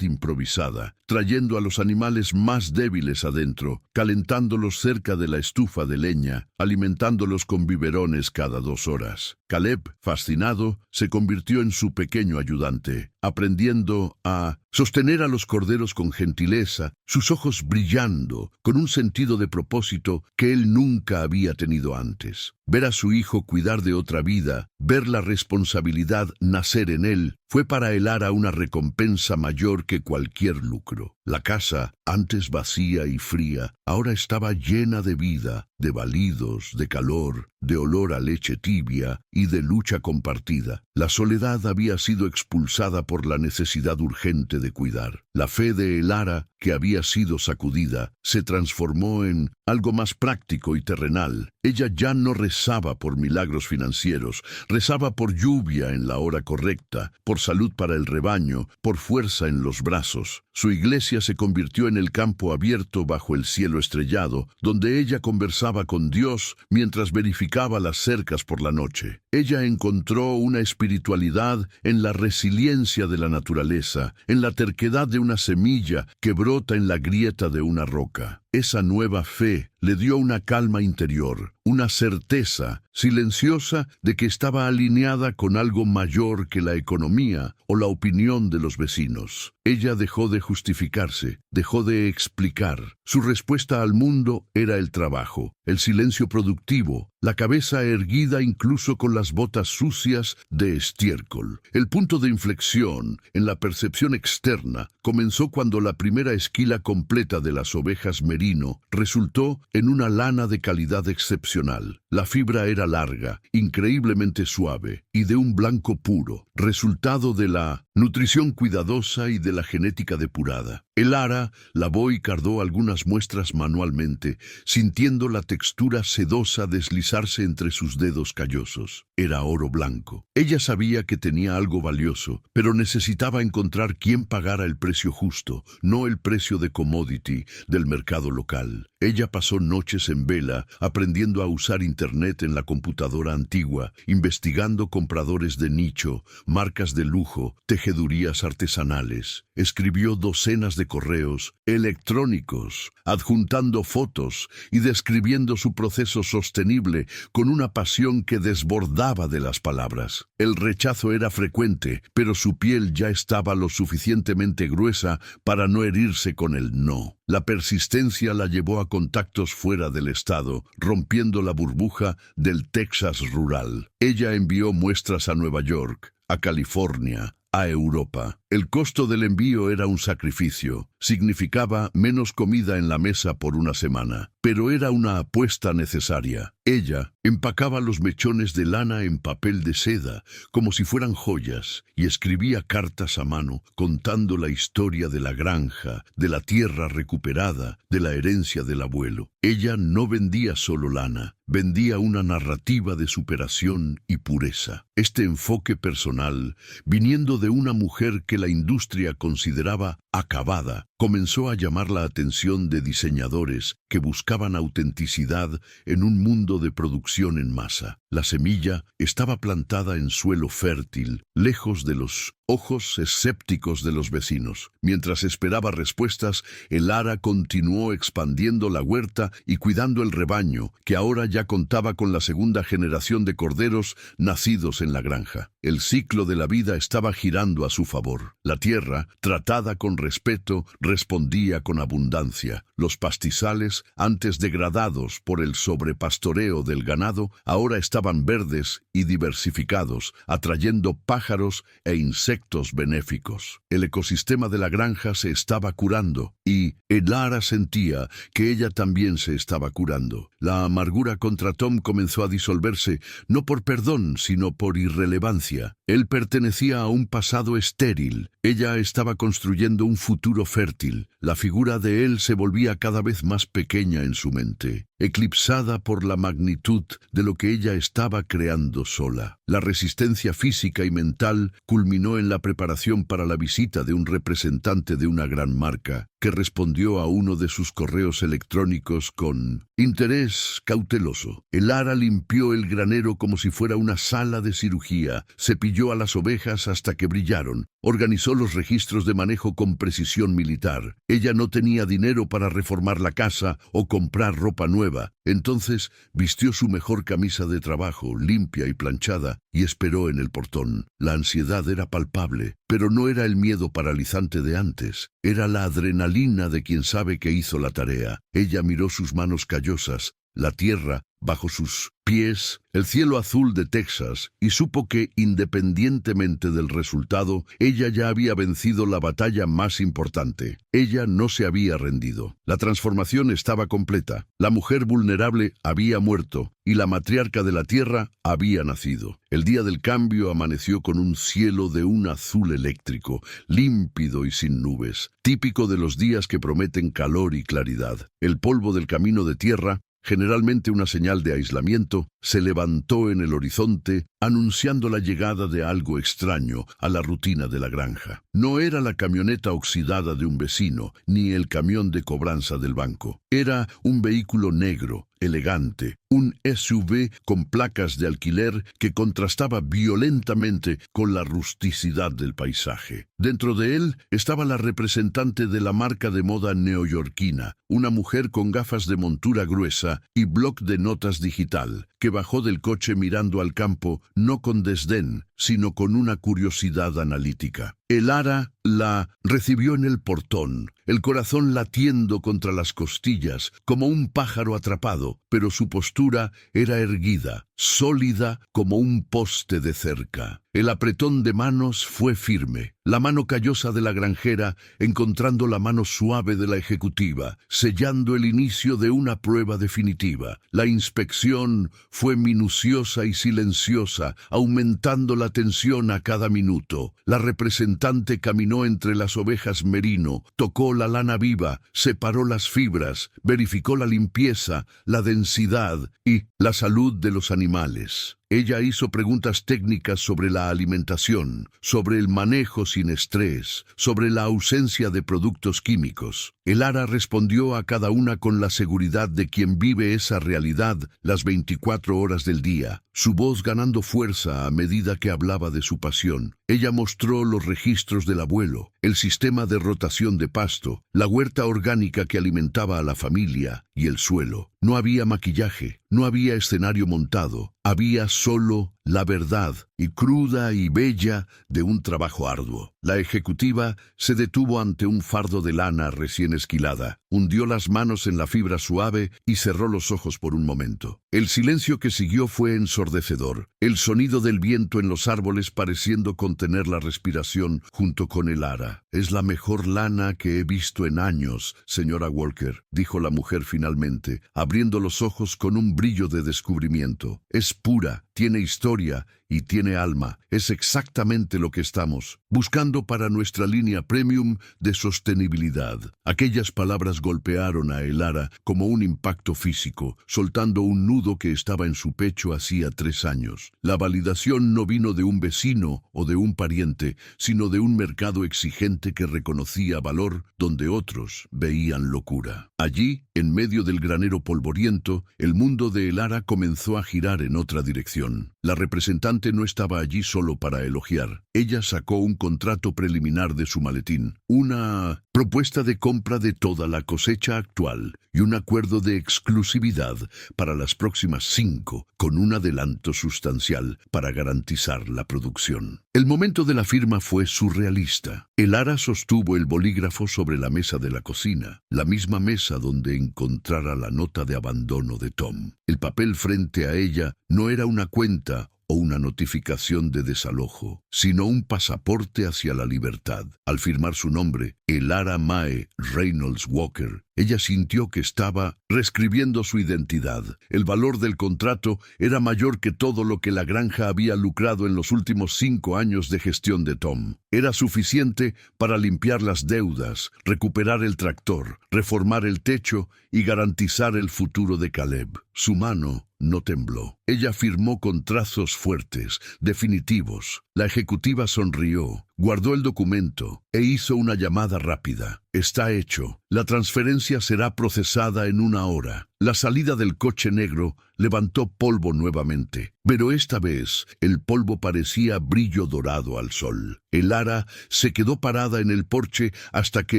improvisada, trayendo a los animales más débiles adentro, calentándolos cerca de la estufa de leña, alimentándolos con biberones cada 2 horas. Caleb, fascinado, se convirtió en su pequeño ayudante, aprendiendo a sostener a los corderos con gentileza, sus ojos brillando, con un sentido de propósito que él nunca había tenido antes. Ver a su hijo cuidar de otra vida, ver la responsabilidad nacer en él, fue para Elara una recompensa mayor que cualquier lucro. La casa, antes vacía y fría, ahora estaba llena de vida, de balidos, de calor, de olor a leche tibia y de lucha compartida. La soledad había sido expulsada por la necesidad urgente de cuidar. La fe de Elara, que había sido sacudida, se transformó en algo más práctico y terrenal. Ella ya no rezaba por milagros financieros, rezaba por lluvia en la hora correcta, por salud para el rebaño, por fuerza en los brazos. Su iglesia se convirtió en el campo abierto bajo el cielo estrellado, donde ella conversaba con Dios mientras verificaba las cercas por la noche. Ella encontró una espiritualidad en la resiliencia de la naturaleza, en la terquedad de una semilla que brota en la grieta de una roca. Esa nueva fe le dio una calma interior, una certeza silenciosa de que estaba alineada con algo mayor que la economía o la opinión de los vecinos. Ella dejó de justificarse, dejó de explicar. Su respuesta al mundo era el trabajo, el silencio productivo, la cabeza erguida incluso con las botas sucias de estiércol. El punto de inflexión en la percepción externa comenzó cuando la primera esquila completa de las ovejas merino resultó en una lana de calidad excepcional. La fibra era larga, increíblemente suave y de un blanco puro, resultado de la nutrición cuidadosa y de la genética depurada. El Ara lavó y cardó algunas muestras manualmente, sintiendo la textura sedosa deslizarse entre sus dedos callosos. Era oro blanco. Ella sabía que tenía algo valioso, pero necesitaba encontrar quién pagara el precio justo, no el precio de commodity del mercado local. Ella pasó noches en vela, aprendiendo a usar Internet en la computadora antigua, investigando compradores de nicho, marcas de lujo, tejedurías artesanales. Escribió docenas de correos electrónicos, adjuntando fotos y describiendo su proceso sostenible con una pasión que desbordaba de las palabras. El rechazo era frecuente, pero su piel ya estaba lo suficientemente gruesa para no herirse con el no. La persistencia la llevó a contactos fuera del estado, rompiendo la burbuja del Texas rural. Ella envió muestras a Nueva York, a California, a Europa. El costo del envío era un sacrificio. Significaba menos comida en la mesa por una semana, pero era una apuesta necesaria. Ella empacaba los mechones de lana en papel de seda, como si fueran joyas, y escribía cartas a mano, contando la historia de la granja, de la tierra recuperada, de la herencia del abuelo. Ella no vendía solo lana, vendía una narrativa de superación y pureza. Este enfoque personal, viniendo de una mujer que la industria consideraba acabada, comenzó a llamar la atención de diseñadores que buscaban autenticidad en un mundo de producción en masa. La semilla estaba plantada en suelo fértil, lejos de los ojos escépticos de los vecinos. Mientras esperaba respuestas, el Ara continuó expandiendo la huerta y cuidando el rebaño, que ahora ya contaba con la segunda generación de corderos nacidos en la granja. El ciclo de la vida estaba girando a su favor. La tierra, tratada con respeto, respondía con abundancia. Los pastizales, antes degradados por el sobrepastoreo del ganado, ahora estaban verdes y diversificados, atrayendo pájaros e insectos benéficos. El ecosistema de la granja se estaba curando y el Ara sentía que ella también se estaba curando. La amargura contra Tom comenzó a disolverse, no por perdón, sino por irrelevancia. Él pertenecía a un pasado estéril. Ella estaba construyendo un futuro fértil. La figura de él se volvía cada vez más pequeña en su mente, eclipsada por la magnitud de lo que ella estaba creando sola. La resistencia física y mental culminó en la preparación para la visita de un representante de una gran marca, que respondió a uno de sus correos electrónicos con interés cauteloso. El Ara limpió el granero como si fuera una sala de cirugía, cepilló a las ovejas hasta que brillaron, organizó los registros de manejo con precisión militar. Ella no tenía dinero para reformar la casa o comprar ropa nueva. Entonces vistió su mejor camisa de trabajo, limpia y planchada, y esperó en el portón. La ansiedad era palpable, pero no era el miedo paralizante de antes. Era la adrenalina de quien sabe que hizo la tarea. Ella miró sus manos callosas, la tierra bajo sus pies, el cielo azul de Texas, y supo que, independientemente del resultado, ella ya había vencido la batalla más importante. Ella no se había rendido. La transformación estaba completa. La mujer vulnerable había muerto, y la matriarca de la tierra había nacido. El día del cambio amaneció con un cielo de un azul eléctrico, límpido y sin nubes, típico de los días que prometen calor y claridad. El polvo del camino de tierra, generalmente una señal de aislamiento, se levantó en el horizonte, anunciando la llegada de algo extraño a la rutina de la granja. No era la camioneta oxidada de un vecino, ni el camión de cobranza del banco. Era un vehículo negro, elegante, un SUV con placas de alquiler que contrastaba violentamente con la rusticidad del paisaje. Dentro de él estaba la representante de la marca de moda neoyorquina, una mujer con gafas de montura gruesa y bloc de notas digital, que bajó del coche mirando al campo, no con desdén, sino con una curiosidad analítica. El Ara la recibió en el portón, el corazón latiendo contra las costillas, como un pájaro atrapado, pero su postura era erguida, sólida como un poste de cerca. El apretón de manos fue firme. La mano callosa de la granjera encontrando la mano suave de la ejecutiva, sellando el inicio de una prueba definitiva. La inspección fue minuciosa y silenciosa, aumentando la tensión a cada minuto. La representante caminó entre las ovejas merino, tocó la lana viva, separó las fibras, verificó la limpieza, la densidad y la salud de los animales. Ella hizo preguntas técnicas sobre la alimentación, sobre el manejo sin estrés, sobre la ausencia de productos químicos. El ara respondió a cada una con la seguridad de quien vive esa realidad las 24 horas del día, su voz ganando fuerza a medida que hablaba de su pasión. Ella mostró los registros del abuelo, el sistema de rotación de pasto, la huerta orgánica que alimentaba a la familia y el suelo. No había maquillaje, no había escenario montado, había solo la verdad, y cruda y bella, de un trabajo arduo. La ejecutiva se detuvo ante un fardo de lana recién esquilada, hundió las manos en la fibra suave y cerró los ojos por un momento. El silencio que siguió fue ensordecedor, el sonido del viento en los árboles pareciendo contener la respiración junto con el ara. «Es la mejor lana que he visto en años, señora Walker», dijo la mujer finalmente, abriendo los ojos con un brillo de descubrimiento. «Es pura, tiene historia y tiene alma. Es exactamente lo que estamos buscando para nuestra línea premium de sostenibilidad». Aquellas palabras golpearon a el ara como un impacto físico, soltando un nudo que estaba en su pecho hacía 3 años. La validación no vino de un vecino o de un pariente, sino de un mercado exigente que reconocía valor donde otros veían locura. Allí, en medio del granero polvoriento, el mundo de el ara comenzó a girar en otra dirección. La representante no estaba allí solo para elogiar. Ella sacó un contrato preliminar de su maletín, una propuesta de compra de toda la cosecha actual y un acuerdo de exclusividad para las próximas 5, con un adelanto sustancial para garantizar la producción. El momento de la firma fue surrealista. El ara sostuvo el bolígrafo sobre la mesa de la cocina, la misma mesa donde encontrara la nota de abandono de Tom. El papel frente a ella no era una cuenta o una notificación de desalojo, sino un pasaporte hacia la libertad. Al firmar su nombre, el ara Mae Reynolds Walker, ella sintió que estaba reescribiendo su identidad. El valor del contrato era mayor que todo lo que la granja había lucrado en los últimos 5 años de gestión de Tom. Era suficiente para limpiar las deudas, recuperar el tractor, reformar el techo y garantizar el futuro de Caleb. Su mano no tembló. Ella firmó con trazos fuertes, definitivos. La ejecutiva sonrió, guardó el documento e hizo una llamada rápida. «Está hecho. La transferencia será procesada en 1 hora». La salida del coche negro levantó polvo nuevamente, pero esta vez el polvo parecía brillo dorado al sol. El ara se quedó parada en el porche hasta que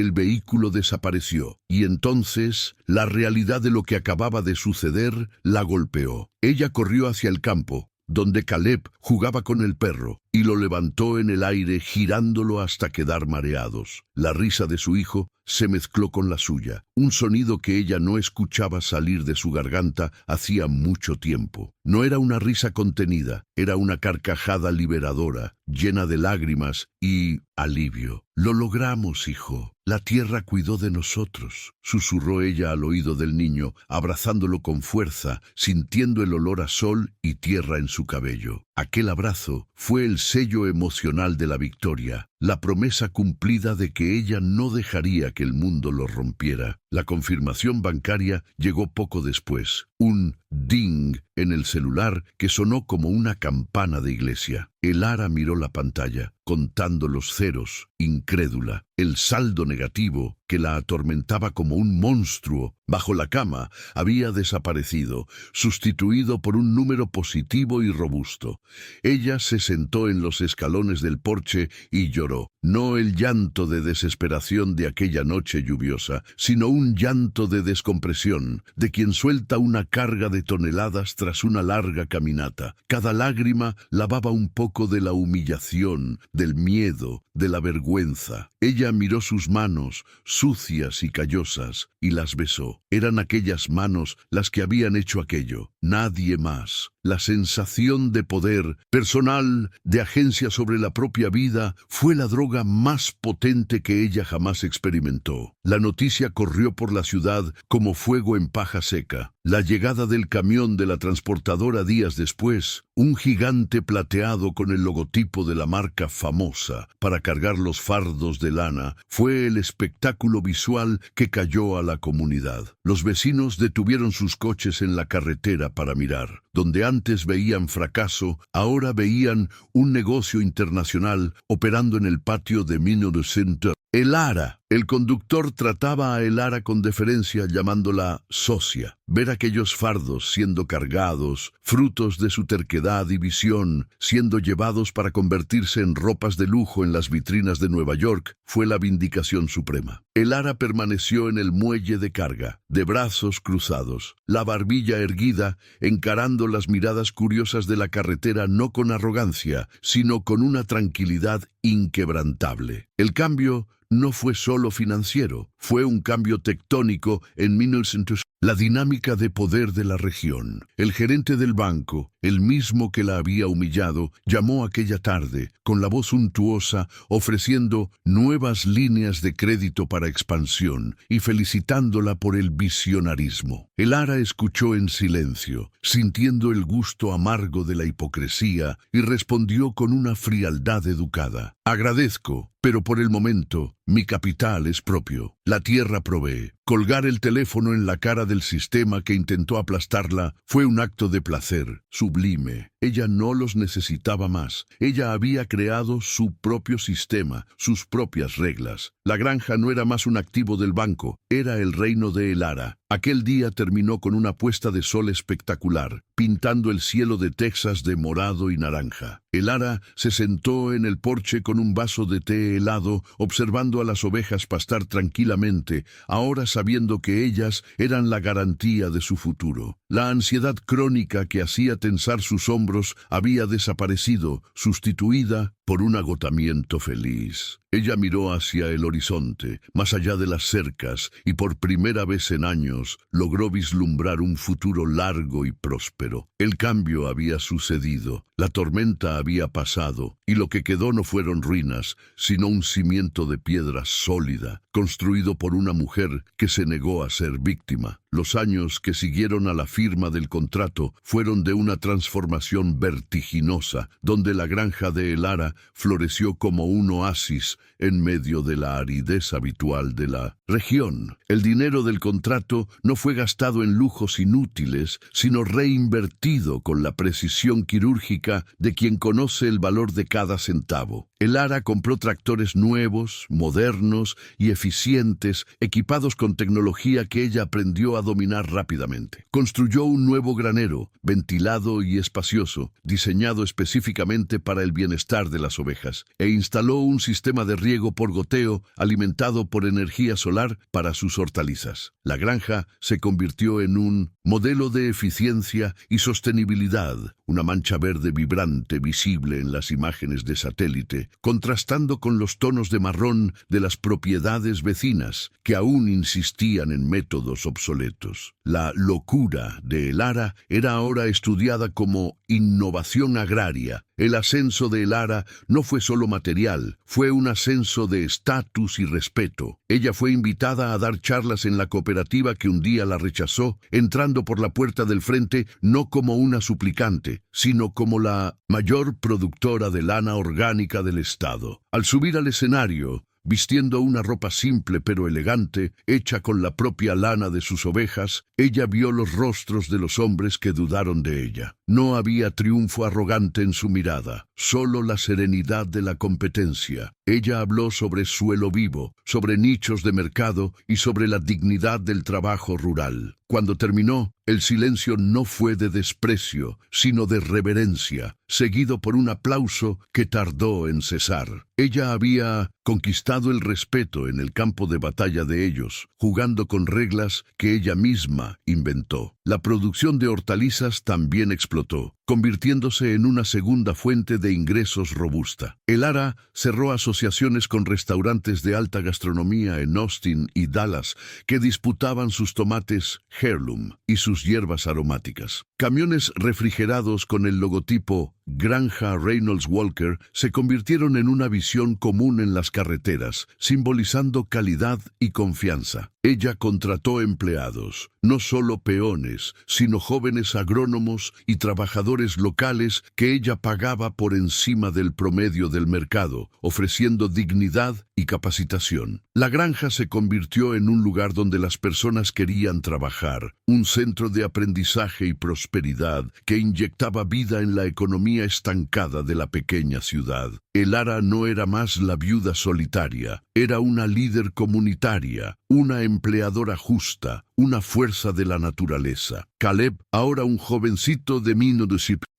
el vehículo desapareció, y entonces la realidad de lo que acababa de suceder la golpeó. Ella corrió hacia el campo, donde Caleb jugaba con el perro, y lo levantó en el aire girándolo hasta quedar mareados. La risa de su hijo se mezcló con la suya, un sonido que ella no escuchaba salir de su garganta hacía mucho tiempo. No era una risa contenida, era una carcajada liberadora, llena de lágrimas y alivio. «Lo logramos, hijo. La tierra cuidó de nosotros», susurró ella al oído del niño, abrazándolo con fuerza, sintiendo el olor a sol y tierra en su cabello. Aquel abrazo fue el sello emocional de la victoria, la promesa cumplida de que ella no dejaría que el mundo lo rompiera. La confirmación bancaria llegó poco después, un ding en el celular que sonó como una campana de iglesia. El ara miró la pantalla, contando los ceros, incrédula. El saldo negativo, que la atormentaba como un monstruo bajo la cama, había desaparecido, sustituido por un número positivo y robusto. Ella se sentó en los escalones del porche y lloró lloró. No el llanto de desesperación de aquella noche lluviosa, sino un llanto de descompresión, de quien suelta una carga de toneladas tras una larga caminata. Cada lágrima lavaba un poco de la humillación, del miedo, de la vergüenza. Ella miró sus manos, sucias y callosas, y las besó. Eran aquellas manos las que habían hecho aquello, nadie más. La sensación de poder personal, de agencia sobre la propia vida, fue la droga más potente que ella jamás experimentó. La noticia corrió por la ciudad como fuego en paja seca. La llegada del camión de la transportadora días después, un gigante plateado con el logotipo de la marca famosa para cargar los fardos de lana, fue el espectáculo visual que cayó a la comunidad. Los vecinos detuvieron sus coches en la carretera para mirar. Donde antes veían fracaso, ahora veían un negocio internacional operando en el patio de Minute Center. Elara. El conductor trataba a Elara con deferencia, llamándola socia. Ver aquellos fardos siendo cargados, frutos de su terquedad y visión, siendo llevados para convertirse en ropas de lujo en las vitrinas de Nueva York, fue la vindicación suprema. Elara permaneció en el muelle de carga, de brazos cruzados, la barbilla erguida, encarando las miradas curiosas de la carretera no con arrogancia, sino con una tranquilidad inquebrantable. El cambio no fue solo financiero, fue un cambio tectónico en Minnesota. La dinámica de poder de la región. El gerente del banco, el mismo que la había humillado, llamó aquella tarde, con la voz untuosa, ofreciendo nuevas líneas de crédito para expansión y felicitándola por el visionarismo. Elara escuchó en silencio, sintiendo el gusto amargo de la hipocresía, y respondió con una frialdad educada. Agradezco, pero por el momento, mi capital es propio. La tierra provee. Colgar el teléfono en la cara del sistema que intentó aplastarla fue un acto de placer, sublime. Ella no los necesitaba más. Ella había creado su propio sistema, sus propias reglas. La granja no era más un activo del banco, era el reino de Elara. Aquel día terminó con una puesta de sol espectacular, pintando el cielo de Texas de morado y naranja. Elara se sentó en el porche con un vaso de té helado, observando a las ovejas pastar tranquilamente, ahora sabiendo que ellas eran la garantía de su futuro. La ansiedad crónica que hacía tensar sus hombros había desaparecido, sustituida por un agotamiento feliz. Ella miró hacia el horizonte, más allá de las cercas, y por primera vez en años logró vislumbrar un futuro largo y próspero. El cambio había sucedido, la tormenta había pasado, y lo que quedó no fueron ruinas, sino un cimiento de piedra sólida, construido por una mujer que se negó a ser víctima. Los años que siguieron a la firma del contrato fueron de una transformación vertiginosa, donde la granja de Elara floreció como un oasis en medio de la aridez habitual de la región. El dinero del contrato no fue gastado en lujos inútiles, sino reinvertido con la precisión quirúrgica de quien conoce el valor de cada centavo. Elara compró tractores nuevos, modernos y eficientes, equipados con tecnología que ella aprendió a dominar rápidamente. Construyó un nuevo granero, ventilado y espacioso, diseñado específicamente para el bienestar de las ovejas, e instaló un sistema de riego por goteo alimentado por energía solar para sus hortalizas. La granja se convirtió en un modelo de eficiencia y sostenibilidad, una mancha verde vibrante visible en las imágenes de satélite, contrastando con los tonos de marrón de las propiedades vecinas, que aún insistían en métodos obsoletos. La locura de Elara era ahora estudiada como innovación agraria. El ascenso de Elara no fue solo material, fue un ascenso de estatus y respeto. Ella fue invitada a dar charlas en la cooperativa que un día la rechazó, entrando por la puerta del frente no como una suplicante, sino como la mayor productora de lana orgánica del estado. Al subir al escenario, vistiendo una ropa simple pero elegante, hecha con la propia lana de sus ovejas, ella vio los rostros de los hombres que dudaron de ella. No había triunfo arrogante en su mirada, solo la serenidad de la competencia. Ella habló sobre suelo vivo, sobre nichos de mercado y sobre la dignidad del trabajo rural. Cuando terminó, el silencio no fue de desprecio, sino de reverencia, seguido por un aplauso que tardó en cesar. Ella había conquistado el respeto en el campo de batalla de ellos, jugando con reglas que ella misma inventó. La producción de hortalizas también explotó, convirtiéndose en una segunda fuente de ingresos robusta. El ARA cerró asociaciones con restaurantes de alta gastronomía en Austin y Dallas que disputaban sus tomates heirloom y sus hierbas aromáticas. Camiones refrigerados con el logotipo Granja Reynolds Walker se convirtieron en una visión común en las carreteras, simbolizando calidad y confianza. Ella contrató empleados, no solo peones, sino jóvenes agrónomos y trabajadores locales que ella pagaba por encima del promedio del mercado, ofreciendo dignidad y capacitación. La granja se convirtió en un lugar donde las personas querían trabajar, un centro de aprendizaje y prosperidad que inyectaba vida en la economía estancada de la pequeña ciudad. El ARA no era más la viuda solitaria, era una líder comunitaria, una empleadora justa, una fuerza de la naturaleza. Caleb, ahora un jovencito de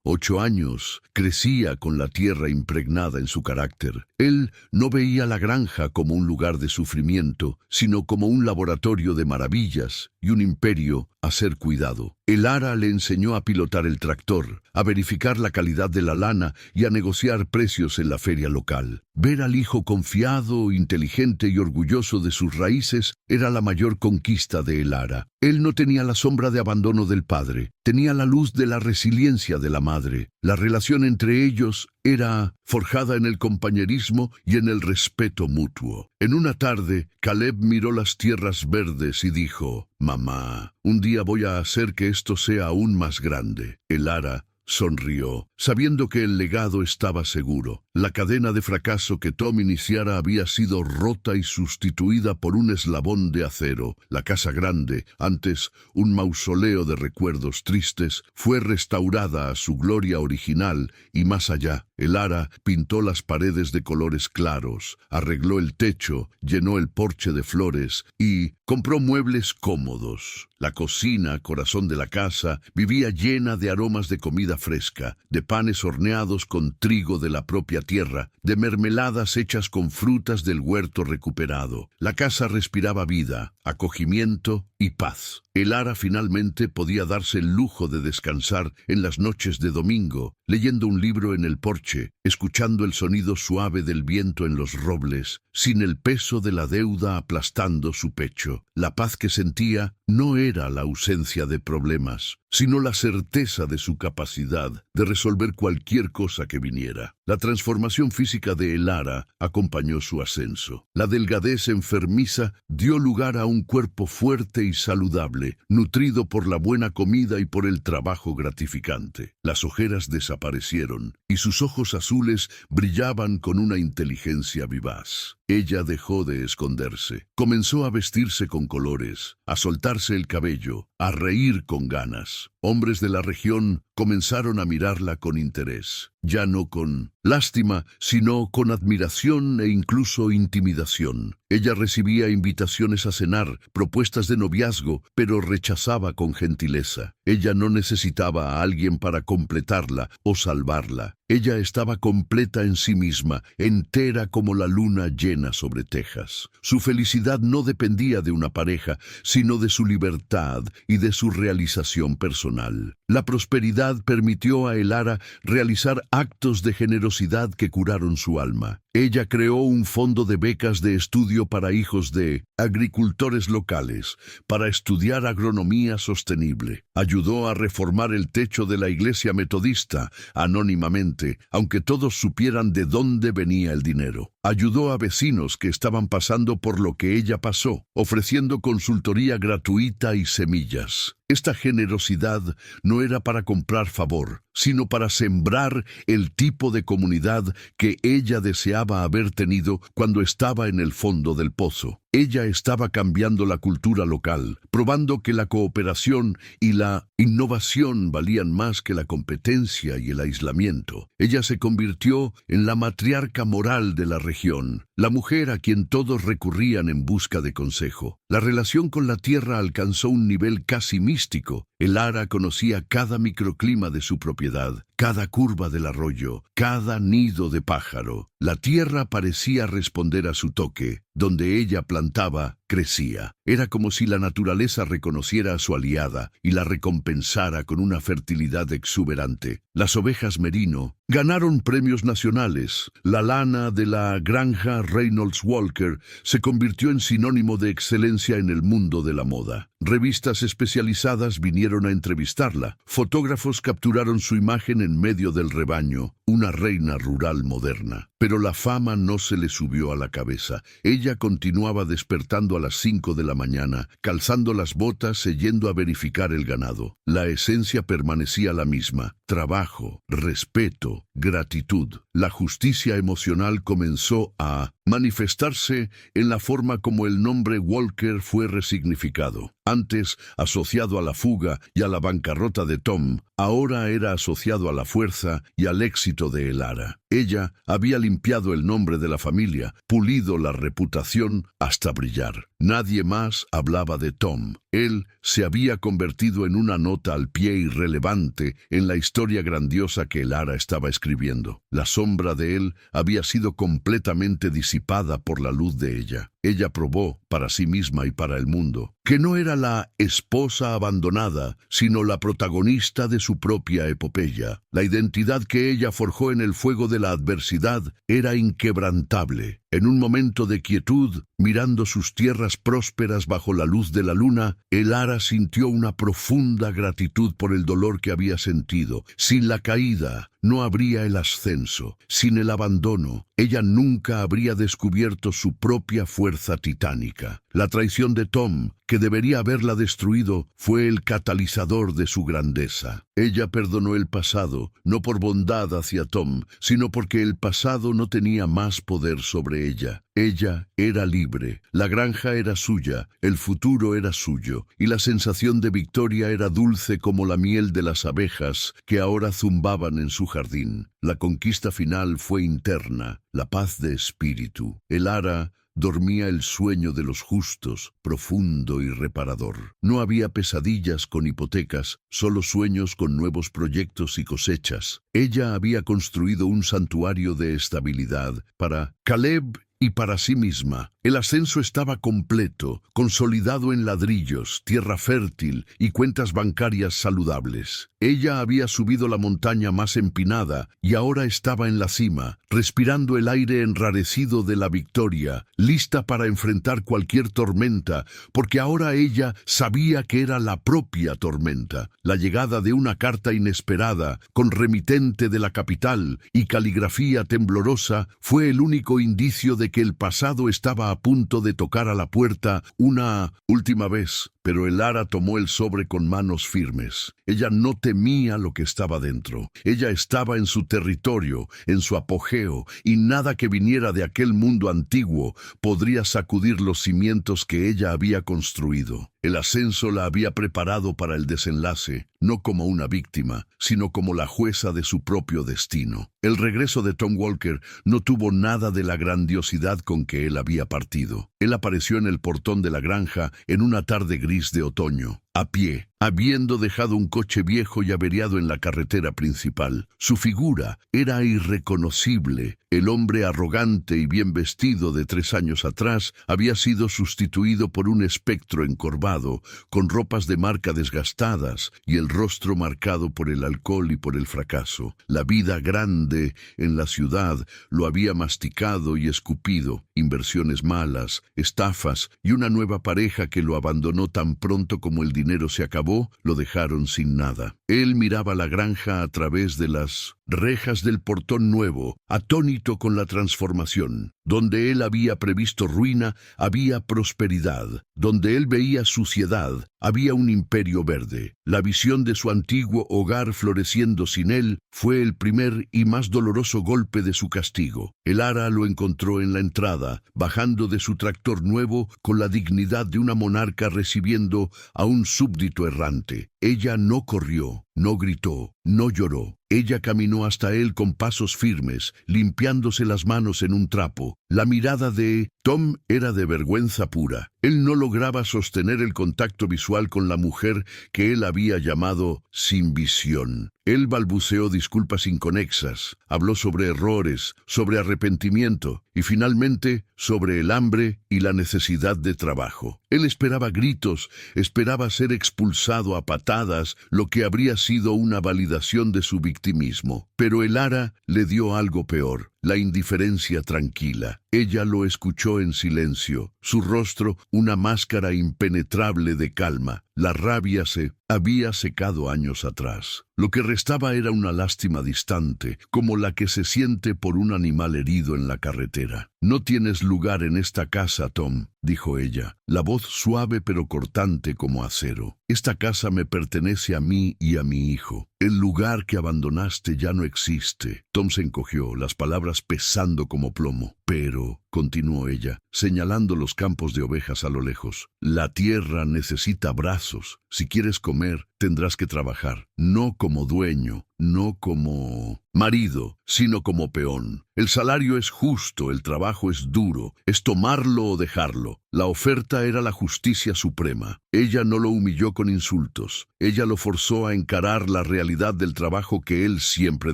8 años, crecía con la tierra impregnada en su carácter. Él no veía la granja como un lugar de sufrimiento, sino como un laboratorio de maravillas y un imperio a ser cuidado. El ARA le enseñó a pilotar el tractor, a verificar la calidad de la lana y a negociar precios en la feria local. Ver al hijo confiado, inteligente y orgulloso de sus raíces era la mayor conquista de el ARA. Él no tenía la sombra de abandono del padre, tenía la luz de la resiliencia de la madre. La relación entre ellos era forjada en el compañerismo y en el respeto mutuo. En una tarde, Caleb miró las tierras verdes y dijo: «Mamá, un día voy a hacer que esto sea aún más grande». El ARA sonrió, sabiendo que el legado estaba seguro. La cadena de fracaso que Tom iniciara había sido rota y sustituida por un eslabón de acero. La casa grande, antes un mausoleo de recuerdos tristes, fue restaurada a su gloria original y más allá. El ARA pintó las paredes de colores claros, arregló el techo, llenó el porche de flores y compró muebles cómodos. La cocina, corazón de la casa, vivía llena de aromas de comida fresca, de panes horneados con trigo de la propia tierra, de mermeladas hechas con frutas del huerto recuperado. La casa respiraba vida, acogimiento y paz. El ARA finalmente podía darse el lujo de descansar en las noches de domingo, leyendo un libro en el porche, escuchando el sonido suave del viento en los robles, sin el peso de la deuda aplastando su pecho. La paz que sentía no era la ausencia de problemas, sino la certeza de su capacidad de resolver cualquier cosa que viniera. La transformación física de el ARA acompañó su ascenso. La delgadez enfermiza dio lugar a un cuerpo fuerte y saludable, nutrido por la buena comida y por el trabajo gratificante. Las ojeras desaparecieron y sus ojos azules brillaban con una inteligencia vivaz. Ella dejó de esconderse. Comenzó a vestirse con colores, a soltarse el cabello, a reír con ganas. Hombres de la región comenzaron a mirarla con interés, ya no con lástima, sino con admiración e incluso intimidación. Ella recibía invitaciones a cenar, propuestas de noviazgo, pero rechazaba con gentileza. Ella no necesitaba a alguien para completarla o salvarla. Ella estaba completa en sí misma, entera como la luna llena sobre Texas. Su felicidad no dependía de una pareja, sino de su libertad y de su realización personal. La prosperidad permitió a el ARA realizar actos de generosidad que curaron su alma. Ella creó un fondo de becas de estudio para hijos de agricultores locales, para estudiar agronomía sostenible. Ayudó a reformar el techo de la iglesia metodista, anónimamente, aunque todos supieran de dónde venía el dinero. Ayudó a vecinos que estaban pasando por lo que ella pasó, ofreciendo consultoría gratuita y semillas. Esta generosidad no era para comprar favor, sino para sembrar el tipo de comunidad que ella deseaba haber tenido cuando estaba en el fondo del pozo. Ella estaba cambiando la cultura local, probando que la cooperación y la innovación valían más que la competencia y el aislamiento. Ella se convirtió en la matriarca moral de la región, la mujer a quien todos recurrían en busca de consejo. La relación con la tierra alcanzó un nivel casi místico. El Ara conocía cada microclima de su propiedad, cada curva del arroyo, cada nido de pájaro. La tierra parecía responder a su toque. Donde ella plantaba, crecía. Era como si la naturaleza reconociera a su aliada y la recompensara con una fertilidad exuberante. Las ovejas merino ganaron premios nacionales. La lana de la granja Reynolds Walker se convirtió en sinónimo de excelencia en el mundo de la moda. Revistas especializadas vinieron a entrevistarla. Fotógrafos capturaron su imagen en medio del rebaño, una reina rural moderna. Pero la fama no se le subió a la cabeza. Ella continuaba despertando a las 5 de la mañana, calzando las botas y yendo a verificar el ganado. La esencia permanecía la misma: trabajo, respeto, gratitud. La justicia emocional comenzó a manifestarse en la forma como el nombre Walker fue resignificado. Antes asociado a la fuga y a la bancarrota de Tom, ahora era asociado a la fuerza y al éxito de El Ara. Ella había limpiado el nombre de la familia, pulido la reputación hasta brillar. Nadie más hablaba de Tom. Él se había convertido en una nota al pie irrelevante en la historia grandiosa que El Ara estaba escribiendo. La sombra de él había sido completamente disipada por la luz de ella. Ella probó, para sí misma y para el mundo, que no era la esposa abandonada, sino la protagonista de su propia epopeya. La identidad que ella forjó en el fuego de la adversidad era inquebrantable. En un momento de quietud, mirando sus tierras prósperas bajo la luz de la luna, El Ara sintió una profunda gratitud por el dolor que había sentido. Sin la caída, no habría el ascenso. Sin el abandono, ella nunca habría descubierto su propia fuerza titánica. La traición de Tom, que debería haberla destruido, fue el catalizador de su grandeza. Ella perdonó el pasado, no por bondad hacia Tom, sino porque el pasado no tenía más poder sobre ella. Ella era libre, la granja era suya, el futuro era suyo, y la sensación de victoria era dulce como la miel de las abejas que ahora zumbaban en su jardín. La conquista final fue interna, la paz de espíritu. El Ara dormía el sueño de los justos, profundo y reparador. No había pesadillas con hipotecas, solo sueños con nuevos proyectos y cosechas. Ella había construido un santuario de estabilidad para Caleb y para sí misma. El ascenso estaba completo, consolidado en ladrillos, tierra fértil y cuentas bancarias saludables. Ella había subido la montaña más empinada y ahora estaba en la cima, respirando el aire enrarecido de la victoria, lista para enfrentar cualquier tormenta, porque ahora ella sabía que era la propia tormenta. La llegada de una carta inesperada, con remitente de la capital y caligrafía temblorosa, fue el único indicio de que el pasado estaba a punto de tocar a la puerta una última vez. Pero El Ara tomó el sobre con manos firmes. Ella no temía lo que estaba dentro. Ella estaba en su territorio, en su apogeo, y nada que viniera de aquel mundo antiguo podría sacudir los cimientos que ella había construido. El ascenso la había preparado para el desenlace, no como una víctima, sino como la jueza de su propio destino. El regreso de Tom Walker no tuvo nada de la grandiosidad con que él había partido. Él apareció en el portón de la granja en una tarde gris de otoño, a pie, habiendo dejado un coche viejo y averiado en la carretera principal. Su figura era irreconocible. El hombre arrogante y bien vestido de 3 años atrás había sido sustituido por un espectro encorvado, con ropas de marca desgastadas y el rostro marcado por el alcohol y por el fracaso. La vida grande en la ciudad lo había masticado y escupido. Inversiones malas, estafas y una nueva pareja que lo abandonó tan pronto como el dinero se acabó, lo dejaron sin nada. Él miraba la granja a través de las rejas del portón nuevo, atónito con la transformación. Donde él había previsto ruina, había prosperidad. Donde él veía suciedad, había un imperio verde. La visión de su antiguo hogar floreciendo sin él fue el primer y más doloroso golpe de su castigo. El ara lo encontró en la entrada, bajando de su tractor nuevo con la dignidad de una monarca recibiendo a un súbdito errante. Ella no corrió, no gritó, no lloró. Ella caminó hasta él con pasos firmes, limpiándose las manos en un trapo. La mirada de Tom era de vergüenza pura. Él no lograba sostener el contacto visual con la mujer que él había llamado sin visión. Él balbuceó disculpas inconexas, habló sobre errores, sobre arrepentimiento y finalmente sobre el hambre y la necesidad de trabajo. Él esperaba gritos, esperaba ser expulsado a patadas, lo que habría sido una validación de su victimismo. Pero el ara le dio algo peor, la indiferencia tranquila. Ella lo escuchó en silencio, su rostro una máscara impenetrable de calma. La rabia se había secado años atrás. Lo que restaba era una lástima distante, como la que se siente por un animal herido en la carretera. «No tienes lugar en esta casa, Tom», dijo ella, la voz suave pero cortante como acero. «Esta casa me pertenece a mí y a mi hijo. El lugar que abandonaste ya no existe». Tom se encogió, las palabras pesando como plomo. «Pero», continuó ella, señalando los campos de ovejas a lo lejos, «la tierra necesita brazos. Si quieres comer, tendrás que trabajar, no como dueño, no como marido, sino como peón. El salario es justo, el trabajo es duro, es tomarlo o dejarlo. La oferta era la justicia suprema. Ella no lo humilló con insultos. Ella lo forzó a encarar la realidad del trabajo que él siempre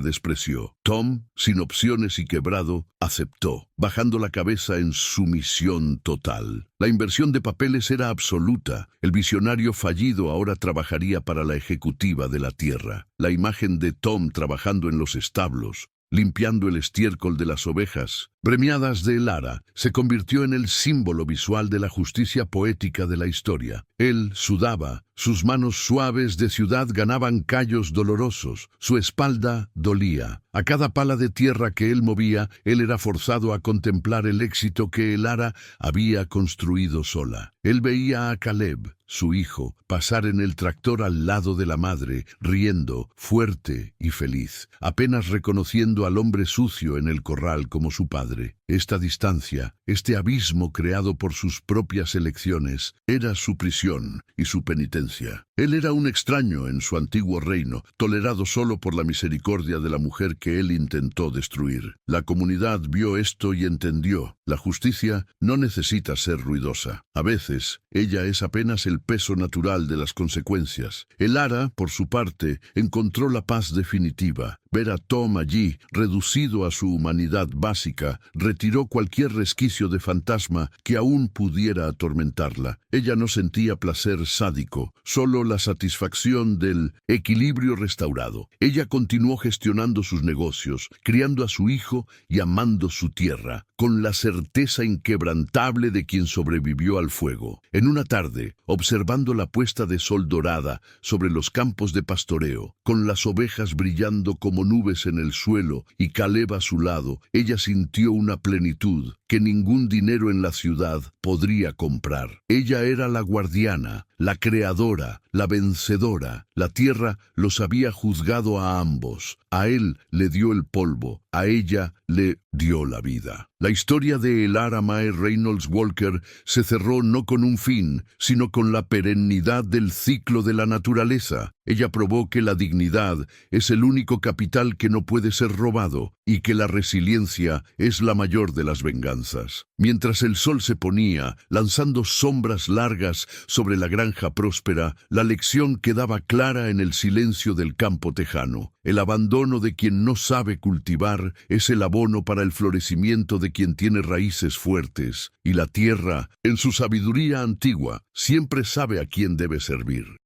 despreció. Tom, sin opciones y quebrado, aceptó, bajando la cabeza en sumisión total. La inversión de papeles era absoluta. El visionario fallido ahora trabajaría para la ejecutiva de la tierra. La imagen de Tom trabajando en los establos, limpiando el estiércol de las ovejas, premiadas de el ara, se convirtió en el símbolo visual de la justicia poética de la historia. Él sudaba, sus manos suaves de ciudad ganaban callos dolorosos, su espalda dolía. A cada pala de tierra que él movía, él era forzado a contemplar el éxito que el ara había construido sola. Él veía a Caleb, su hijo, pasar en el tractor al lado de la madre, riendo, fuerte y feliz, apenas reconociendo al hombre sucio en el corral como su padre. Esta distancia, este abismo creado por sus propias elecciones, era su prisión y su penitencia. Él era un extraño en su antiguo reino, tolerado solo por la misericordia de la mujer que él intentó destruir. La comunidad vio esto y entendió. La justicia no necesita ser ruidosa. A veces, ella es apenas el peso natural de las consecuencias. El ara, por su parte, encontró la paz definitiva. Ver a Tom allí, reducido a su humanidad básica, retiró cualquier resquicio de fantasma que aún pudiera atormentarla. Ella no sentía placer sádico, solo la satisfacción del equilibrio restaurado. Ella continuó gestionando sus negocios, criando a su hijo y amando su tierra, con la certeza inquebrantable de quien sobrevivió al fuego. En una tarde, observando la puesta de sol dorada sobre los campos de pastoreo, con las ovejas brillando como nubes en el suelo y Caleb a su lado, ella sintió una plenitud que ningún dinero en la ciudad podría comprar. Ella era la guardiana, la creadora, la vencedora. La tierra los había juzgado a ambos. A él le dio el polvo, a ella le dio la vida. La historia de el ara Mae Reynolds Walker se cerró no con un fin, sino con la perennidad del ciclo de la naturaleza. Ella probó que la dignidad es el único capital que no puede ser robado y que la resiliencia es la mayor de las venganzas. Mientras el sol se ponía, lanzando sombras largas sobre la granja próspera, la lección quedaba clara en el silencio del campo tejano. El abandono de quien no sabe cultivar es el abono para el florecimiento de quien tiene raíces fuertes, y la tierra, en su sabiduría antigua, siempre sabe a quién debe servir.